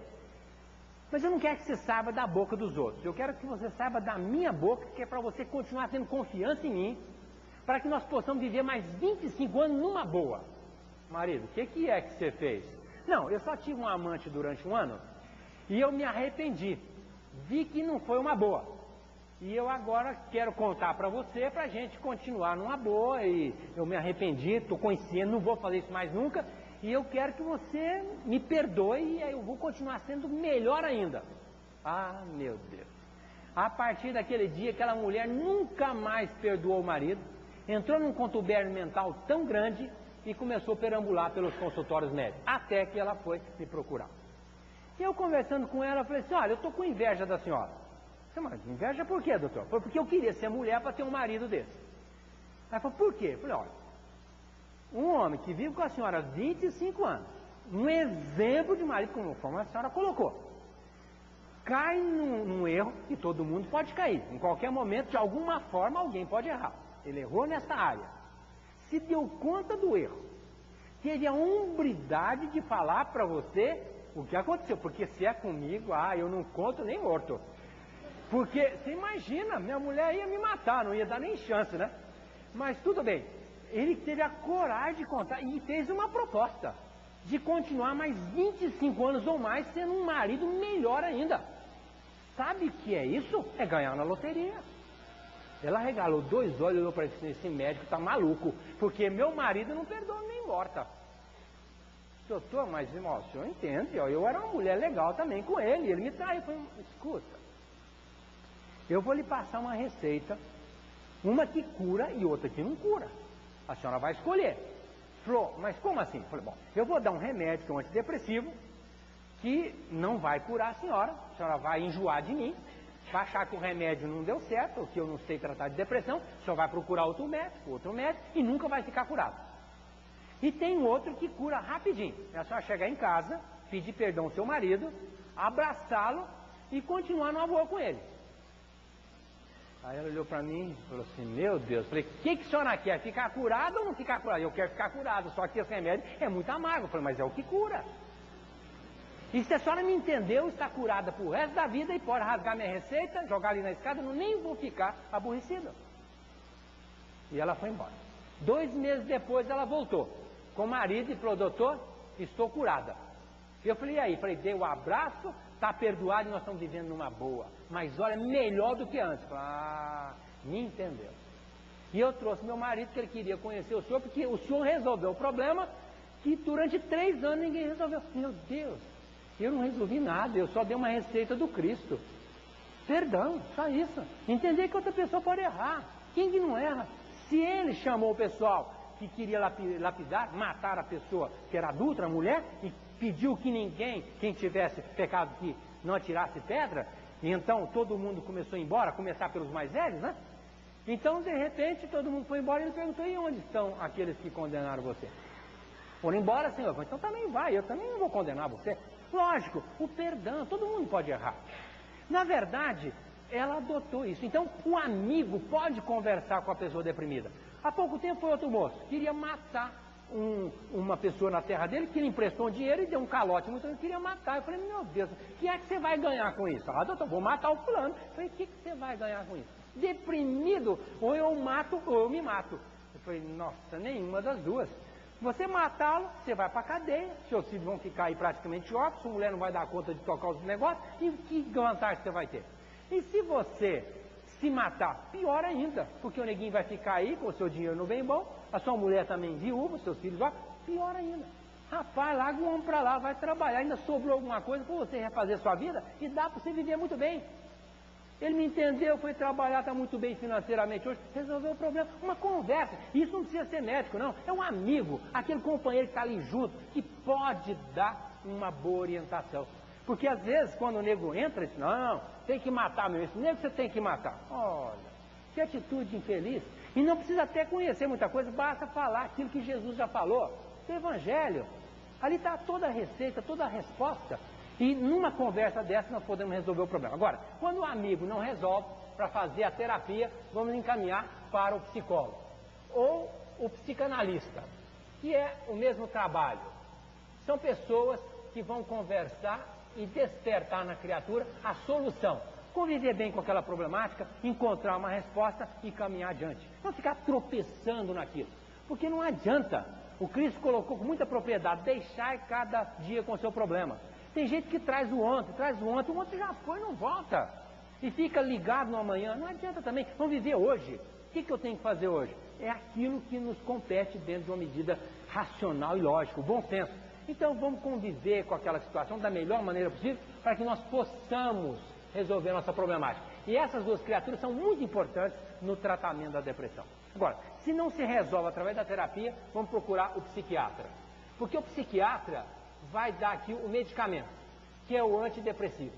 mas eu não quero que você saiba da boca dos outros, eu quero que você saiba da minha boca, que é para você continuar tendo confiança em mim, para que nós possamos viver mais 25 anos numa boa. Marido, o que é que você fez? Não, eu só tive um amante durante um ano, e eu me arrependi, vi que não foi uma boa, e eu agora quero contar para você, para a gente continuar numa boa, e eu me arrependi, estou consciente, não vou fazer isso mais nunca, e eu quero que você me perdoe, e eu vou continuar sendo melhor ainda. Ah, meu Deus. A partir daquele dia, aquela mulher nunca mais perdoou o marido, entrou num contubérnio mental tão grande, e começou a perambular pelos consultórios médicos, até que ela foi me procurar. E eu conversando com ela, eu falei assim, olha, eu estou com inveja da senhora. Mas inveja por quê, doutor? Foi porque eu queria ser mulher para ter um marido desse. Ela falou, por quê? Eu falei, olha, um homem que vive com a senhora há 25 anos, um exemplo de marido, como a senhora colocou, cai num erro que todo mundo pode cair. Em qualquer momento, de alguma forma, alguém pode errar. Ele errou nessa área. Se deu conta do erro. Teve a hombridade de falar para você o que aconteceu. Porque se é comigo, eu não conto nem morto. Porque, você imagina, minha mulher ia me matar, não ia dar nem chance, né? Mas tudo bem. Ele teve a coragem de contar e fez uma proposta de continuar mais 25 anos ou mais sendo um marido melhor ainda. Sabe o que é isso? É ganhar na loteria. Ela regalou 2 olhos e olhou para ele, esse médico tá maluco, porque meu marido não perdoa nem morta. Doutor, mas irmão, o senhor entende, eu era uma mulher legal também com ele me traiu. Eu falei, escuta, eu vou lhe passar uma receita, uma que cura e outra que não cura. A senhora vai escolher. Falou, mas como assim? Eu falei, bom, eu vou dar um remédio que é um antidepressivo, que não vai curar a senhora vai enjoar de mim, vai achar que o remédio não deu certo, ou que eu não sei tratar de depressão, só vai procurar outro médico, e nunca vai ficar curado. E tem outro que cura rapidinho. É a senhora chegar em casa, pedir perdão ao seu marido, abraçá-lo e continuar numa boa com ele. Aí ela olhou para mim e falou assim, meu Deus, falei, o que a senhora quer? Ficar curado ou não ficar curado? Eu quero ficar curado, só que esse remédio é muito amargo. Eu falei, mas é o que cura. E se a senhora me entendeu, está curada pro resto da vida e pode rasgar minha receita, jogar ali na escada, eu nem vou ficar aborrecida. E ela foi embora. 2 meses depois ela voltou com o marido e falou, doutor, estou curada. E eu falei, e aí? Falei, dei o abraço, está perdoado e nós estamos vivendo numa boa. Mas olha, melhor do que antes. Falei, me entendeu. E eu trouxe meu marido, que ele queria conhecer o senhor, porque o senhor resolveu o problema que durante 3 anos ninguém resolveu. Meu Deus, eu não resolvi nada, eu só dei uma receita do Cristo. Perdão, só isso. Entender que outra pessoa pode errar. Quem que não erra? Se ele chamou o pessoal que queria lapidar, matar a pessoa que era adulta, a mulher, e pediu que ninguém, quem tivesse pecado, que não atirasse pedra, e então todo mundo começou a ir embora, começar pelos mais velhos, né? Então, de repente, todo mundo foi embora e ele perguntou, e onde estão aqueles que condenaram você? Foram embora, senhor. Então também vai, eu também não vou condenar você. Lógico, o perdão, todo mundo pode errar. Na verdade, ela adotou isso. Então, o amigo pode conversar com a pessoa deprimida. Há pouco tempo foi outro moço, queria matar uma pessoa na terra dele, que ele emprestou um dinheiro e deu um calote, então ele queria matar. Eu falei, meu Deus, o que é que você vai ganhar com isso? Doutor, vou matar o fulano. Eu falei, o que você vai ganhar com isso? Deprimido, ou eu mato ou eu me mato. Eu falei, nossa, nenhuma das duas. Você matá-lo, você vai para a cadeia, seus filhos vão ficar aí praticamente órfãos, sua mulher não vai dar conta de tocar os negócios, e que vantagem você vai ter? E se você se matar, pior ainda, porque o neguinho vai ficar aí com o seu dinheiro no bem bom, a sua mulher também viúva, seus filhos órfãos, pior ainda. Rapaz, larga um homem para lá, vai trabalhar, ainda sobrou alguma coisa para você refazer sua vida, e dá para você viver muito bem. Ele me entendeu, foi trabalhar, está muito bem financeiramente hoje, resolveu o problema, uma conversa. Isso não precisa ser médico, não. É um amigo, aquele companheiro que está ali junto, que pode dar uma boa orientação. Porque às vezes, quando o nego entra, diz, não, tem que matar mesmo. Esse nego você tem que matar. Olha, que atitude infeliz. E não precisa até conhecer muita coisa, basta falar aquilo que Jesus já falou, do Evangelho. Ali está toda a receita, toda a resposta. E numa conversa dessa nós podemos resolver o problema. Agora, quando o amigo não resolve, para fazer a terapia, vamos encaminhar para o psicólogo. Ou o psicanalista, que é o mesmo trabalho. São pessoas que vão conversar e despertar na criatura a solução. Conviver bem com aquela problemática, encontrar uma resposta e caminhar adiante. Não ficar tropeçando naquilo. Porque não adianta. O Cristo colocou com muita propriedade, deixar cada dia com o seu problema. Tem gente que traz o ontem já foi e não volta. E fica ligado no amanhã, não adianta também. Vamos viver hoje. O que eu tenho que fazer hoje? É aquilo que nos compete dentro de uma medida racional e lógica, o bom senso. Então vamos conviver com aquela situação da melhor maneira possível para que nós possamos resolver nossa problemática. E essas duas criaturas são muito importantes no tratamento da depressão. Agora, se não se resolve através da terapia, vamos procurar o psiquiatra. Porque o psiquiatra vai dar aqui o medicamento, que é o antidepressivo.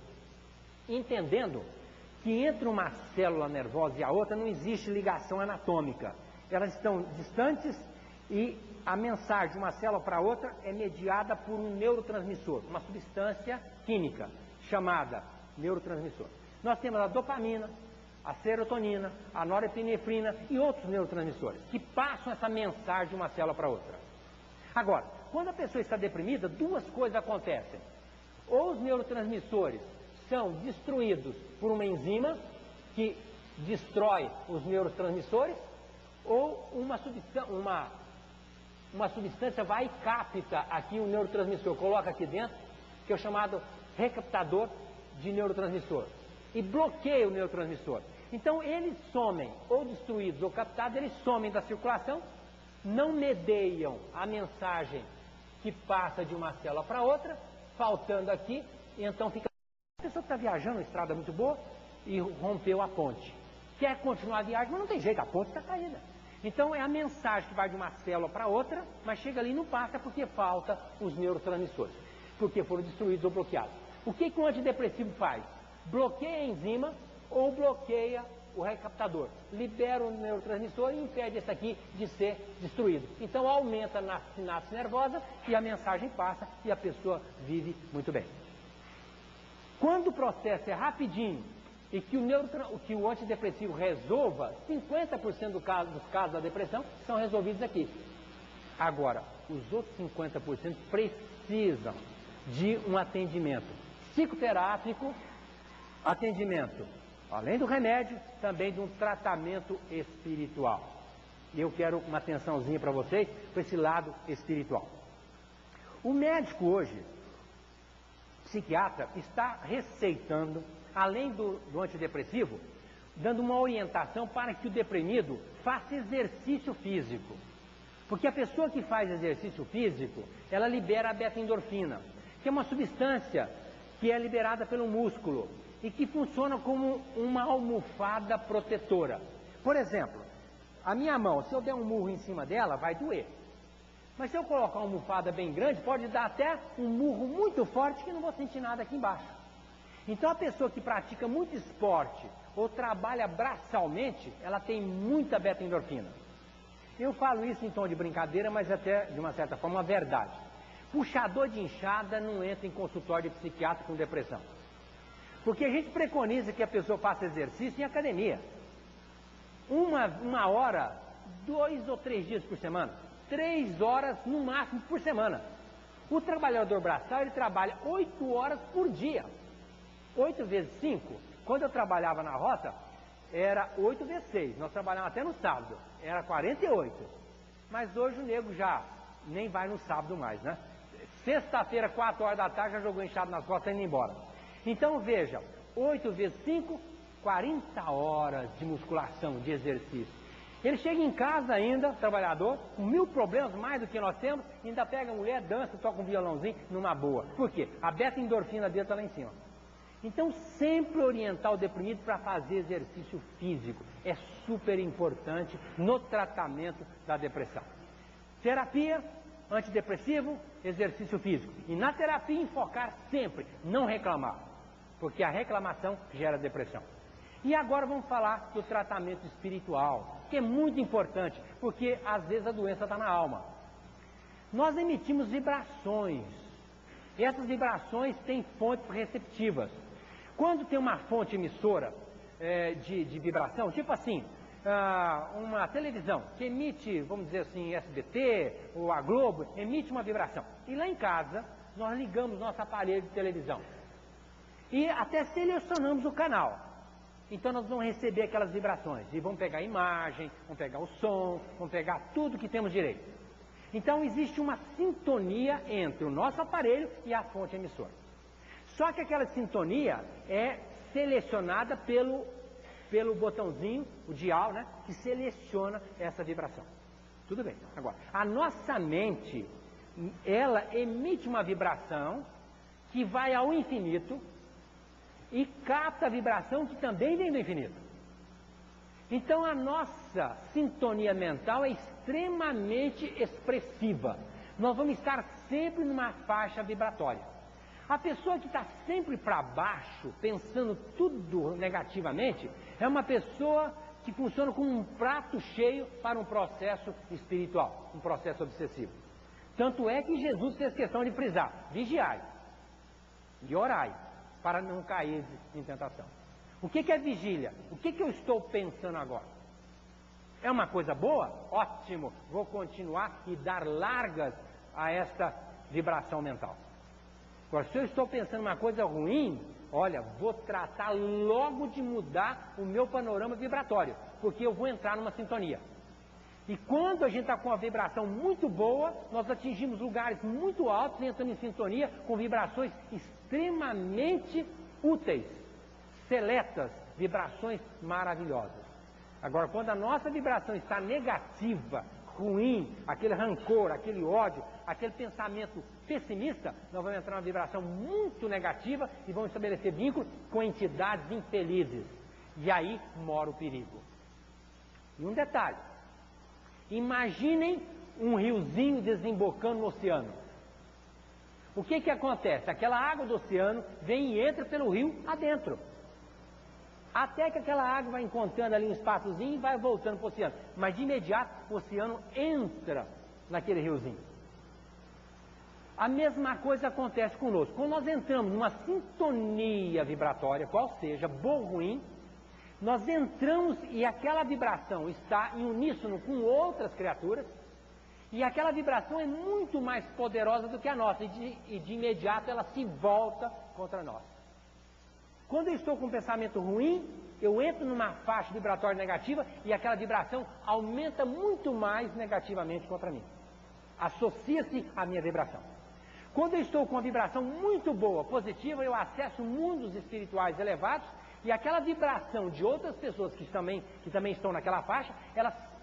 Entendendo que entre uma célula nervosa e a outra não existe ligação anatômica. Elas estão distantes e a mensagem de uma célula para outra é mediada por um neurotransmissor, uma substância química chamada neurotransmissor. Nós temos a dopamina, a serotonina, a norepinefrina e outros neurotransmissores que passam essa mensagem de uma célula para outra. Agora, quando a pessoa está deprimida, duas coisas acontecem. Ou os neurotransmissores são destruídos por uma enzima que destrói os neurotransmissores, ou uma substância vai e capta aqui o neurotransmissor, coloca aqui dentro, que é o chamado recaptador de neurotransmissor, e bloqueia o neurotransmissor. Então eles somem, ou destruídos ou captados, eles somem da circulação, não medeiam a mensagem que passa de uma célula para outra, faltando aqui, e então fica... A pessoa que está viajando, a estrada muito boa, e rompeu a ponte. Quer continuar a viagem, mas não tem jeito, a ponte está caída. Então é a mensagem que vai de uma célula para outra, mas chega ali e não passa porque falta os neurotransmissores, porque foram destruídos ou bloqueados. O que o antidepressivo faz? Bloqueia a enzima ou bloqueia o recaptador. Libera o neurotransmissor e impede esse aqui de ser destruído. Então aumenta na sinapse nervosa e a mensagem passa e a pessoa vive muito bem. Quando o processo é rapidinho e que o antidepressivo resolva, 50% dos casos da depressão são resolvidos aqui. Agora, os outros 50% precisam de um atendimento psicoterápico, atendimento, além do remédio, também de um tratamento espiritual. E eu quero uma atençãozinha para vocês, para esse lado espiritual. O médico hoje, psiquiatra, está receitando, além do antidepressivo, dando uma orientação para que o deprimido faça exercício físico. Porque a pessoa que faz exercício físico, ela libera a beta-endorfina, que é uma substância que é liberada pelo músculo e que funciona como uma almofada protetora. Por exemplo, a minha mão, se eu der um murro em cima dela, vai doer. Mas se eu colocar uma almofada bem grande, pode dar até um murro muito forte que não vou sentir nada aqui embaixo. Então a pessoa que pratica muito esporte ou trabalha braçalmente, ela tem muita beta-endorfina. Eu falo isso em tom de brincadeira, mas até de uma certa forma uma verdade. Puxador de inchada não entra em consultório de psiquiatra com depressão. Porque a gente preconiza que a pessoa faça exercício em academia. Uma hora, 2 ou 3 dias por semana. 3 horas no máximo por semana. O trabalhador braçal, ele trabalha 8 horas por dia. 8 vezes 5, quando eu trabalhava na roça, era 8 vezes 6. Nós trabalhávamos até no sábado, era 48. Mas hoje o nego já nem vai no sábado mais, né? Sexta-feira, 4 horas da tarde, já jogou inchado nas costas e indo embora. Então veja, 8 vezes 5, 40 horas de musculação, de exercício. Ele chega em casa ainda, trabalhador, com 1000 problemas mais do que nós temos, ainda pega a mulher, dança, toca um violãozinho, numa boa. Por quê? A beta-endorfina dele está lá em cima. Então sempre orientar o deprimido para fazer exercício físico. É super importante no tratamento da depressão. Terapia, antidepressivo, exercício físico. E na terapia enfocar sempre, não reclamar. Porque a reclamação gera depressão. E agora vamos falar do tratamento espiritual, que é muito importante, porque às vezes a doença está na alma. Nós emitimos vibrações, e essas vibrações têm fontes receptivas. Quando tem uma fonte emissora de vibração, tipo assim, uma televisão que emite, vamos dizer assim, SBT ou a Globo, emite uma vibração. E lá em casa, nós ligamos nosso aparelho de televisão. E até selecionamos o canal. Então nós vamos receber aquelas vibrações. E vamos pegar a imagem, vamos pegar o som, vamos pegar tudo que temos direito. Então existe uma sintonia entre o nosso aparelho e a fonte emissora. Só que aquela sintonia é selecionada pelo botãozinho, o dial, né, que seleciona essa vibração. Tudo bem. Agora, a nossa mente, ela emite uma vibração que vai ao infinito e capta a vibração que também vem do infinito. Então a nossa sintonia mental é extremamente expressiva. Nós vamos estar sempre numa faixa vibratória. A pessoa que está sempre para baixo, pensando tudo negativamente, é uma pessoa que funciona como um prato cheio para um processo espiritual, um processo obsessivo. Tanto é que Jesus fez questão de frisar: vigiai e orai, para não cair em tentação. O que é vigília? O que eu estou pensando agora? É uma coisa boa? Ótimo, vou continuar e dar largas a esta vibração mental. Agora, se eu estou pensando uma coisa ruim, olha, vou tratar logo de mudar o meu panorama vibratório, porque eu vou entrar numa sintonia. E quando a gente está com uma vibração muito boa, nós atingimos lugares muito altos e entramos em sintonia com vibrações extremamente úteis, seletas, vibrações maravilhosas. Agora, quando a nossa vibração está negativa, ruim, aquele rancor, aquele ódio, aquele pensamento pessimista, nós vamos entrar numa vibração muito negativa e vamos estabelecer vínculo com entidades infelizes. E aí mora o perigo. E um detalhe: imaginem um riozinho desembocando no oceano. O que acontece? Aquela água do oceano vem e entra pelo rio adentro. Até que aquela água vai encontrando ali um espaçozinho e vai voltando para o oceano. Mas de imediato o oceano entra naquele riozinho. A mesma coisa acontece conosco. Quando nós entramos numa sintonia vibratória, qual seja, boa ou ruim, nós entramos e aquela vibração está em uníssono com outras criaturas, e aquela vibração é muito mais poderosa do que a nossa, e de imediato ela se volta contra nós. Quando eu estou com um pensamento ruim, eu entro numa faixa vibratória negativa e aquela vibração aumenta muito mais negativamente contra mim. Associa-se à minha vibração. Quando eu estou com uma vibração muito boa, positiva, eu acesso mundos espirituais elevados e aquela vibração de outras pessoas que também estão naquela faixa,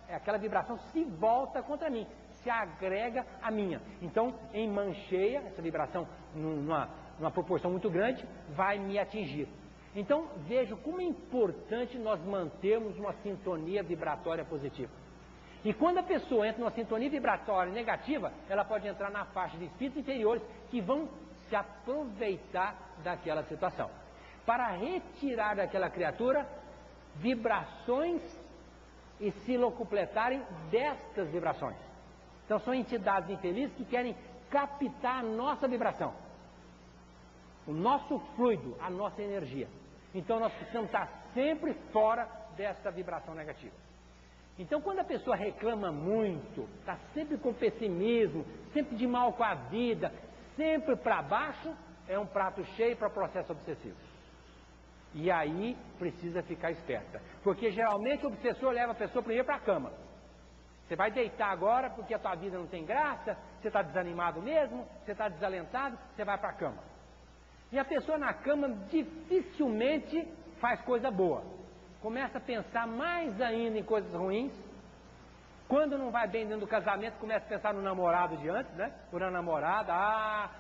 aquela vibração se volta contra mim, se agrega à minha. Então, em mancheia, essa vibração numa proporção muito grande, vai me atingir. Então, vejo como é importante nós mantermos uma sintonia vibratória positiva. E quando a pessoa entra numa sintonia vibratória negativa, ela pode entrar na faixa de espíritos inferiores que vão se aproveitar daquela situação, para retirar daquela criatura vibrações e se locupletarem destas vibrações. Então são entidades infelizes que querem captar a nossa vibração, o nosso fluido, a nossa energia. Então nós precisamos estar sempre fora desta vibração negativa. Então quando a pessoa reclama muito, está sempre com pessimismo, sempre de mal com a vida, sempre para baixo, é um prato cheio para processo obsessivo. E aí precisa ficar esperta, porque geralmente o obsessor leva a pessoa primeiro para a cama. Você vai deitar agora porque a tua vida não tem graça, você está desanimado mesmo, você está desalentado, você vai para a cama. E a pessoa na cama dificilmente faz coisa boa. Começa a pensar mais ainda em coisas ruins. Quando não vai bem dentro do casamento, começa a pensar no namorado de antes, né? Por uma namorada,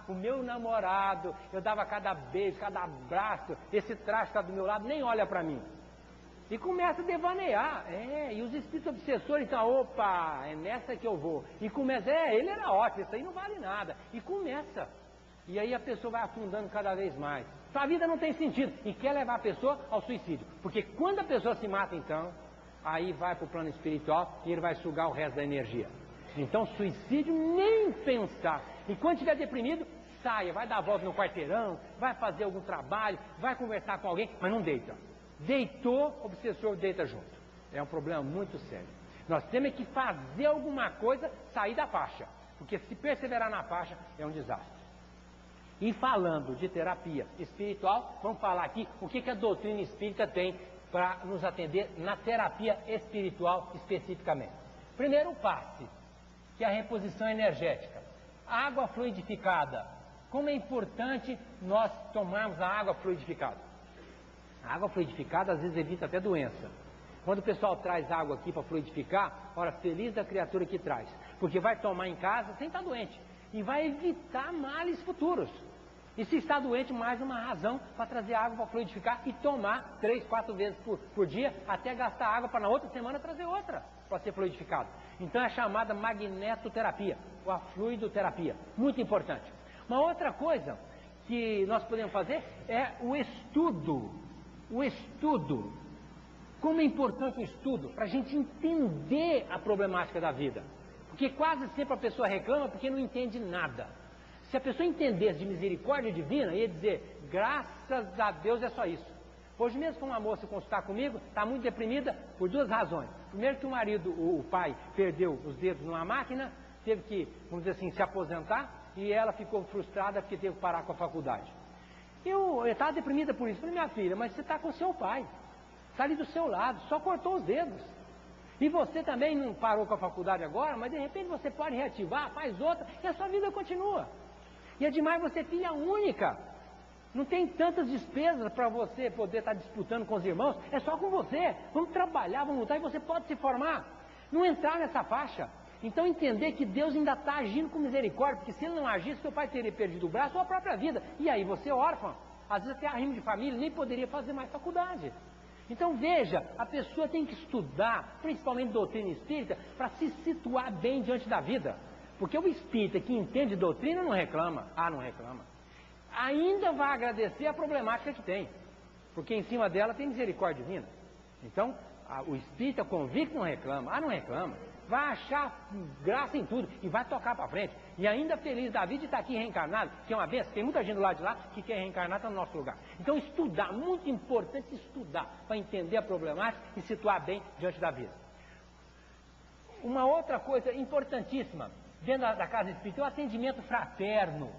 o meu namorado, eu dava cada beijo, cada abraço, esse traste está do meu lado, nem olha para mim. E começa a devanear, e os espíritos obsessores, então, opa, é nessa que eu vou. E começa, ele era ótimo, isso aí não vale nada. E começa. E aí a pessoa vai afundando cada vez mais. Sua vida não tem sentido. E quer levar a pessoa ao suicídio. Porque quando a pessoa se mata, então, aí vai para o plano espiritual e ele vai sugar o resto da energia. Então suicídio nem pensar. E quando estiver deprimido, saia, vai dar a volta no quarteirão, vai fazer algum trabalho, vai conversar com alguém, mas não deita. Deitou, o obsessor deita junto. É um problema muito sério. Nós temos que fazer alguma coisa, sair da faixa, porque se perseverar na faixa é um desastre. E falando de terapia espiritual, vamos falar aqui o que a doutrina espírita tem para nos atender na terapia espiritual especificamente. Primeiro, o passe, que é a reposição energética. Água fluidificada. Como é importante nós tomarmos a água fluidificada. A água fluidificada às vezes evita até doença. Quando o pessoal traz água aqui para fluidificar, ora, feliz da criatura que traz. Porque vai tomar em casa sem estar doente. E vai evitar males futuros. E se está doente, mais uma razão para trazer água para fluidificar e tomar 3, 4 vezes por dia, até gastar água para na outra semana trazer outra para ser fluidificado. Então é chamada magnetoterapia, ou a fluidoterapia. Muito importante. Uma outra coisa que nós podemos fazer é o estudo. O estudo. Como é importante o estudo para a gente entender a problemática da vida. Porque quase sempre a pessoa reclama porque não entende nada. Se a pessoa entendesse de misericórdia divina, ia dizer, graças a Deus é só isso. Hoje mesmo, uma moça consultar comigo, está muito deprimida por 2 razões. Primeiro que o marido, o pai, perdeu os dedos numa máquina, teve que, vamos dizer assim, se aposentar, e ela ficou frustrada porque teve que parar com a faculdade. Eu estava deprimida por isso. Falei, minha filha, mas você está com seu pai, está ali do seu lado, só cortou os dedos. E você também não parou com a faculdade agora, mas de repente você pode reativar, faz outra, e a sua vida continua. E é demais você filha única. Não tem tantas despesas para você poder estar disputando com os irmãos. É só com você. Vamos trabalhar, vamos lutar e você pode se formar. Não entrar nessa faixa. Então entender que Deus ainda está agindo com misericórdia. Porque se ele não agisse, seu pai teria perdido o braço ou a própria vida. E aí você é órfão. Às vezes até arrimo de família, nem poderia fazer mais faculdade. Então veja, a pessoa tem que estudar, principalmente doutrina espírita, para se situar bem diante da vida. Porque o espírita que entende doutrina não reclama. Não reclama. Ainda vai agradecer a problemática que tem. Porque em cima dela tem misericórdia divina. Então, o espírita convicto não reclama. Não reclama. Vai achar graça em tudo e vai tocar para frente. E ainda feliz da vida de estar aqui reencarnado, que é uma benção. Tem muita gente do lado de lá que quer reencarnar, está no nosso lugar. Então estudar, muito importante estudar, para entender a problemática e situar bem diante da vida. Uma outra coisa importantíssima, dentro da casa espírita, é o atendimento fraterno.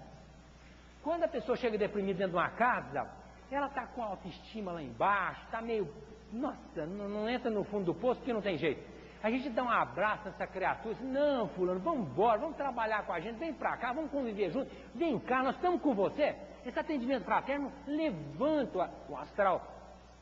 Quando a pessoa chega deprimida dentro de uma casa, ela está com a autoestima lá embaixo, está meio, nossa, não entra no fundo do poço porque não tem jeito. A gente dá um abraço nessa criatura, diz, não, fulano, vamos embora, vamos trabalhar com a gente, vem pra cá, vamos conviver juntos, vem cá, nós estamos com você. Esse atendimento fraterno levanta o astral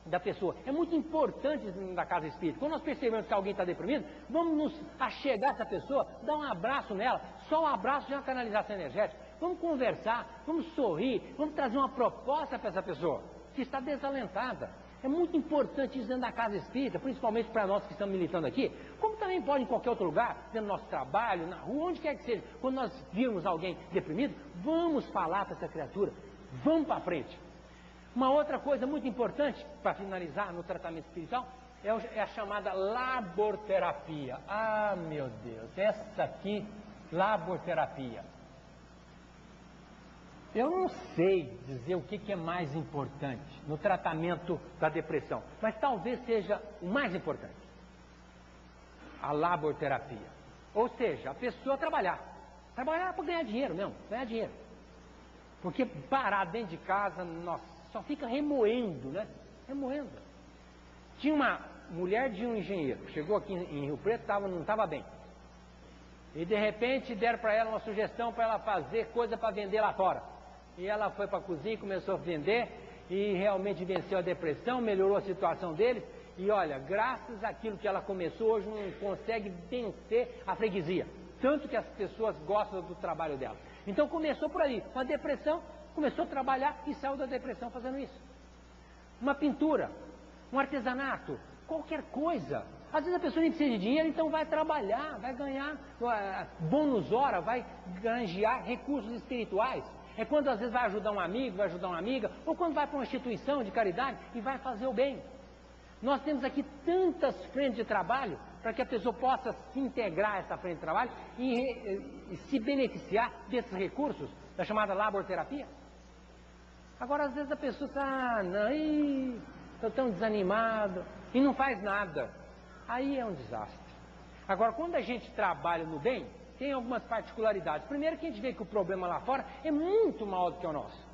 da pessoa. É muito importante isso da casa espírita. Quando nós percebemos que alguém está deprimido, vamos nos achegar essa pessoa, dar um abraço nela, só um abraço já é uma canalização energética. Vamos conversar, vamos sorrir, vamos trazer uma proposta para essa pessoa que está desalentada. É muito importante isso dentro da casa espírita, principalmente para nós que estamos militando aqui, como também pode em qualquer outro lugar, dentro do nosso trabalho, na rua, onde quer que seja. Quando nós virmos alguém deprimido, vamos falar para essa criatura, vamos para frente. Uma outra coisa muito importante, para finalizar no tratamento espiritual, é a chamada laborterapia. Meu Deus, essa aqui, laborterapia. Eu não sei dizer o que é mais importante no tratamento da depressão, mas talvez seja o mais importante. A laborterapia. Ou seja, a pessoa trabalhar. Trabalhar para ganhar dinheiro mesmo, ganhar dinheiro. Porque parar dentro de casa, nossa, só fica remoendo, né? Remoendo. Tinha uma mulher de um engenheiro, chegou aqui em Rio Preto, não estava bem. E de repente deram para ela uma sugestão para ela fazer coisa para vender lá fora. E ela foi para a cozinha e começou a vender e realmente venceu a depressão, melhorou a situação deles. E olha, graças àquilo que ela começou, hoje não consegue vencer a freguesia. Tanto que as pessoas gostam do trabalho dela. Então começou por ali, com a depressão, começou a trabalhar e saiu da depressão fazendo isso. Uma pintura, um artesanato, qualquer coisa. Às vezes a pessoa nem precisa de dinheiro, então vai trabalhar, vai ganhar bônus hora, vai granjear recursos espirituais. É quando às vezes vai ajudar um amigo, vai ajudar uma amiga, ou quando vai para uma instituição de caridade e vai fazer o bem. Nós temos aqui tantas frentes de trabalho para que a pessoa possa se integrar a essa frente de trabalho e se beneficiar desses recursos, da chamada laborterapia. Agora, às vezes a pessoa está, não, estou tão desanimado, e não faz nada. Aí é um desastre. Agora, quando a gente trabalha no bem, tem algumas particularidades. Primeiro que a gente vê que o problema lá fora é muito maior do que o nosso.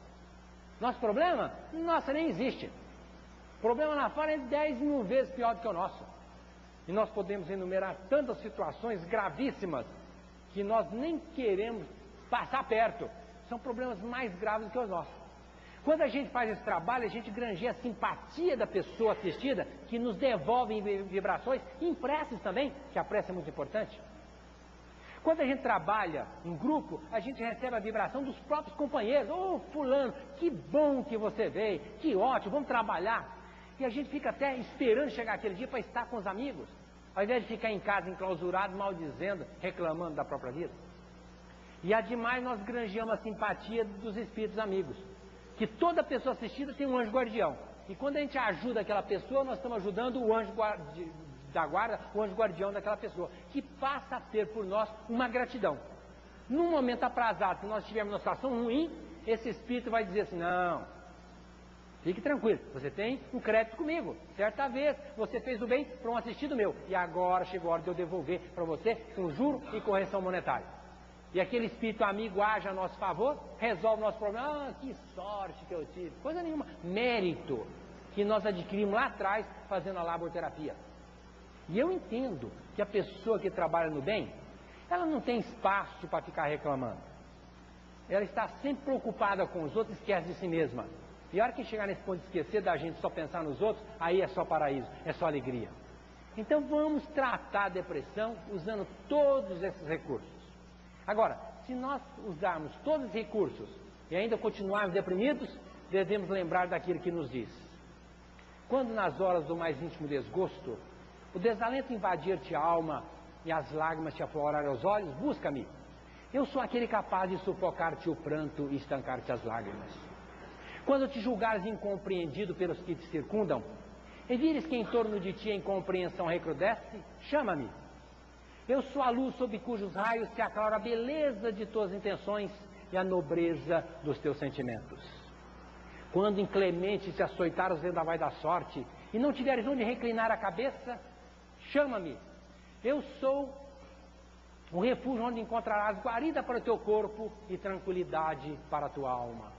Nosso problema, nossa, nem existe. O problema lá fora é 10 mil vezes pior do que o nosso. E nós podemos enumerar tantas situações gravíssimas que nós nem queremos passar perto. São problemas mais graves do que os nossos. Quando a gente faz esse trabalho, a gente granjeia a simpatia da pessoa assistida, que nos devolve vibrações e em preces também, que a prece é muito importante. Quando a gente trabalha em grupo, a gente recebe a vibração dos próprios companheiros. Ô, fulano, que bom que você veio, que ótimo, vamos trabalhar. E a gente fica até esperando chegar aquele dia para estar com os amigos, ao invés de ficar em casa enclausurado, maldizendo, reclamando da própria vida. E ademais nós granjeamos a simpatia dos espíritos amigos, que toda pessoa assistida tem um anjo guardião. E quando a gente ajuda aquela pessoa, nós estamos ajudando o anjo da guarda, o anjo guardião daquela pessoa, que passa a ter por nós uma gratidão. Num momento aprazado, se nós estivermos numa situação ruim, esse espírito vai dizer assim, não, fique tranquilo, você tem um crédito comigo. Certa vez você fez o bem para um assistido meu, e agora chegou a hora de eu devolver para você com juro e correção monetária. E aquele espírito amigo age a nosso favor, resolve o nosso problema. Ah, que sorte que eu tive. Coisa nenhuma. Mérito que nós adquirimos lá atrás fazendo a laborterapia. E eu entendo que a pessoa que trabalha no bem, ela não tem espaço para ficar reclamando. Ela está sempre preocupada com os outros e esquece de si mesma. E a hora que chegar nesse ponto de esquecer da gente só pensar nos outros, aí é só paraíso, é só alegria. Então vamos tratar a depressão usando todos esses recursos. Agora, se nós usarmos todos os recursos e ainda continuarmos deprimidos, devemos lembrar daquilo que nos diz. Quando nas horas do mais íntimo desgosto, o desalento invadir-te a alma e as lágrimas te aflorarem aos olhos, busca-me. Eu sou aquele capaz de sufocar-te o pranto e estancar-te as lágrimas. Quando te julgares incompreendido pelos que te circundam, e vires que em torno de ti a incompreensão recrudesce, chama-me. Eu sou a luz sob cujos raios se aclara a beleza de tuas intenções e a nobreza dos teus sentimentos. Quando inclemente te açoitar os vendavais da sorte e não tiveres onde reclinar a cabeça, chama-me. Eu sou o refúgio onde encontrarás guarida para o teu corpo e tranquilidade para a tua alma.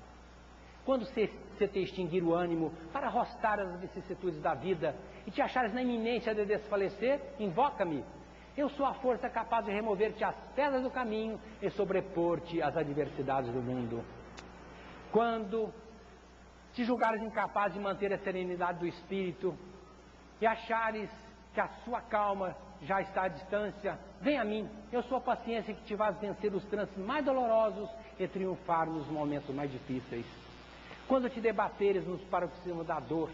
Quando se te extinguir o ânimo para arrostar as vicissitudes da vida e te achares na iminência de desfalecer, invoca-me. Eu sou a força capaz de remover-te as pedras do caminho e sobrepor-te às adversidades do mundo. Quando te julgares incapaz de manter a serenidade do espírito e achares que a sua calma já está à distância, vem a mim. Eu sou a paciência que te faz vencer os trances mais dolorosos e triunfar nos momentos mais difíceis. Quando te debateres nos paroxismos da dor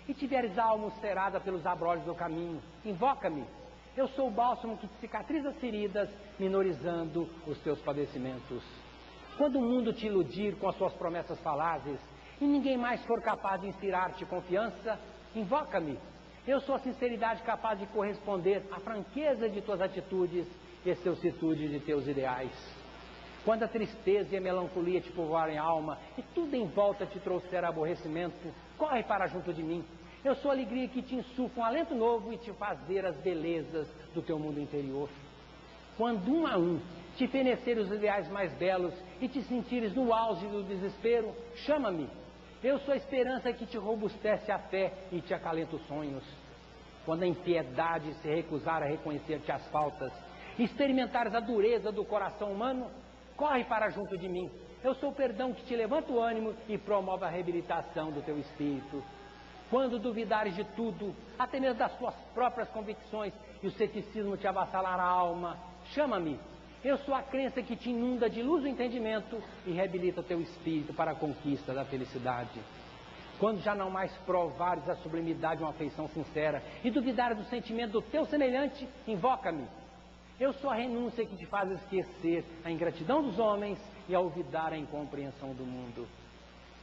e tiveres a alma ulcerada pelos abrolhos do caminho, invoca-me. Eu sou o bálsamo que te cicatriza as feridas, minorizando os teus padecimentos. Quando o mundo te iludir com as suas promessas falazes e ninguém mais for capaz de inspirar-te confiança, invoca-me. Eu sou a sinceridade capaz de corresponder à franqueza de tuas atitudes e a excelsitude de teus ideais. Quando a tristeza e a melancolia te povoarem a alma e tudo em volta te trouxer aborrecimento, corre para junto de mim. Eu sou a alegria que te insufla um alento novo e te faz ver as belezas do teu mundo interior. Quando um a um te feneceres os ideais mais belos e te sentires no auge do desespero, chama-me. Eu sou a esperança que te robustece a fé e te acalenta os sonhos. Quando a impiedade se recusar a reconhecer-te as faltas e experimentares a dureza do coração humano, corre para junto de mim. Eu sou o perdão que te levanta o ânimo e promove a reabilitação do teu espírito. Quando duvidares de tudo, até mesmo das tuas próprias convicções, e o ceticismo te avassalar a alma, chama-me. Eu sou a crença que te inunda de luz do entendimento e reabilita o teu espírito para a conquista da felicidade. Quando já não mais provares a sublimidade de uma afeição sincera e duvidares do sentimento do teu semelhante, invoca-me. Eu sou a renúncia que te faz esquecer a ingratidão dos homens e e a olvidar a incompreensão do mundo.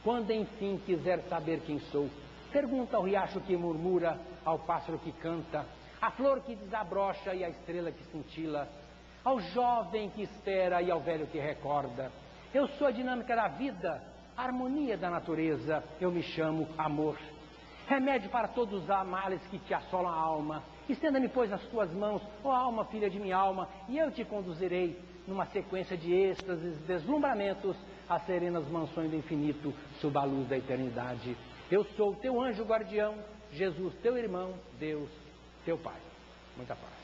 Quando enfim quiser saber quem sou, Pergunta ao riacho que murmura, ao pássaro que canta, à flor que desabrocha e à estrela que cintila, ao jovem que espera e ao velho que recorda. Eu sou a dinâmica da vida, a harmonia da natureza, eu me chamo amor. Remédio para todos os males que te assolam a alma. Estenda-me, pois, nas tuas mãos, ó alma, filha de minha alma, e eu te conduzirei numa sequência de êxtases, deslumbramentos, às serenas mansões do infinito, sob a luz da eternidade. Eu sou teu anjo guardião, Jesus, teu irmão, Deus, teu Pai. Muita paz.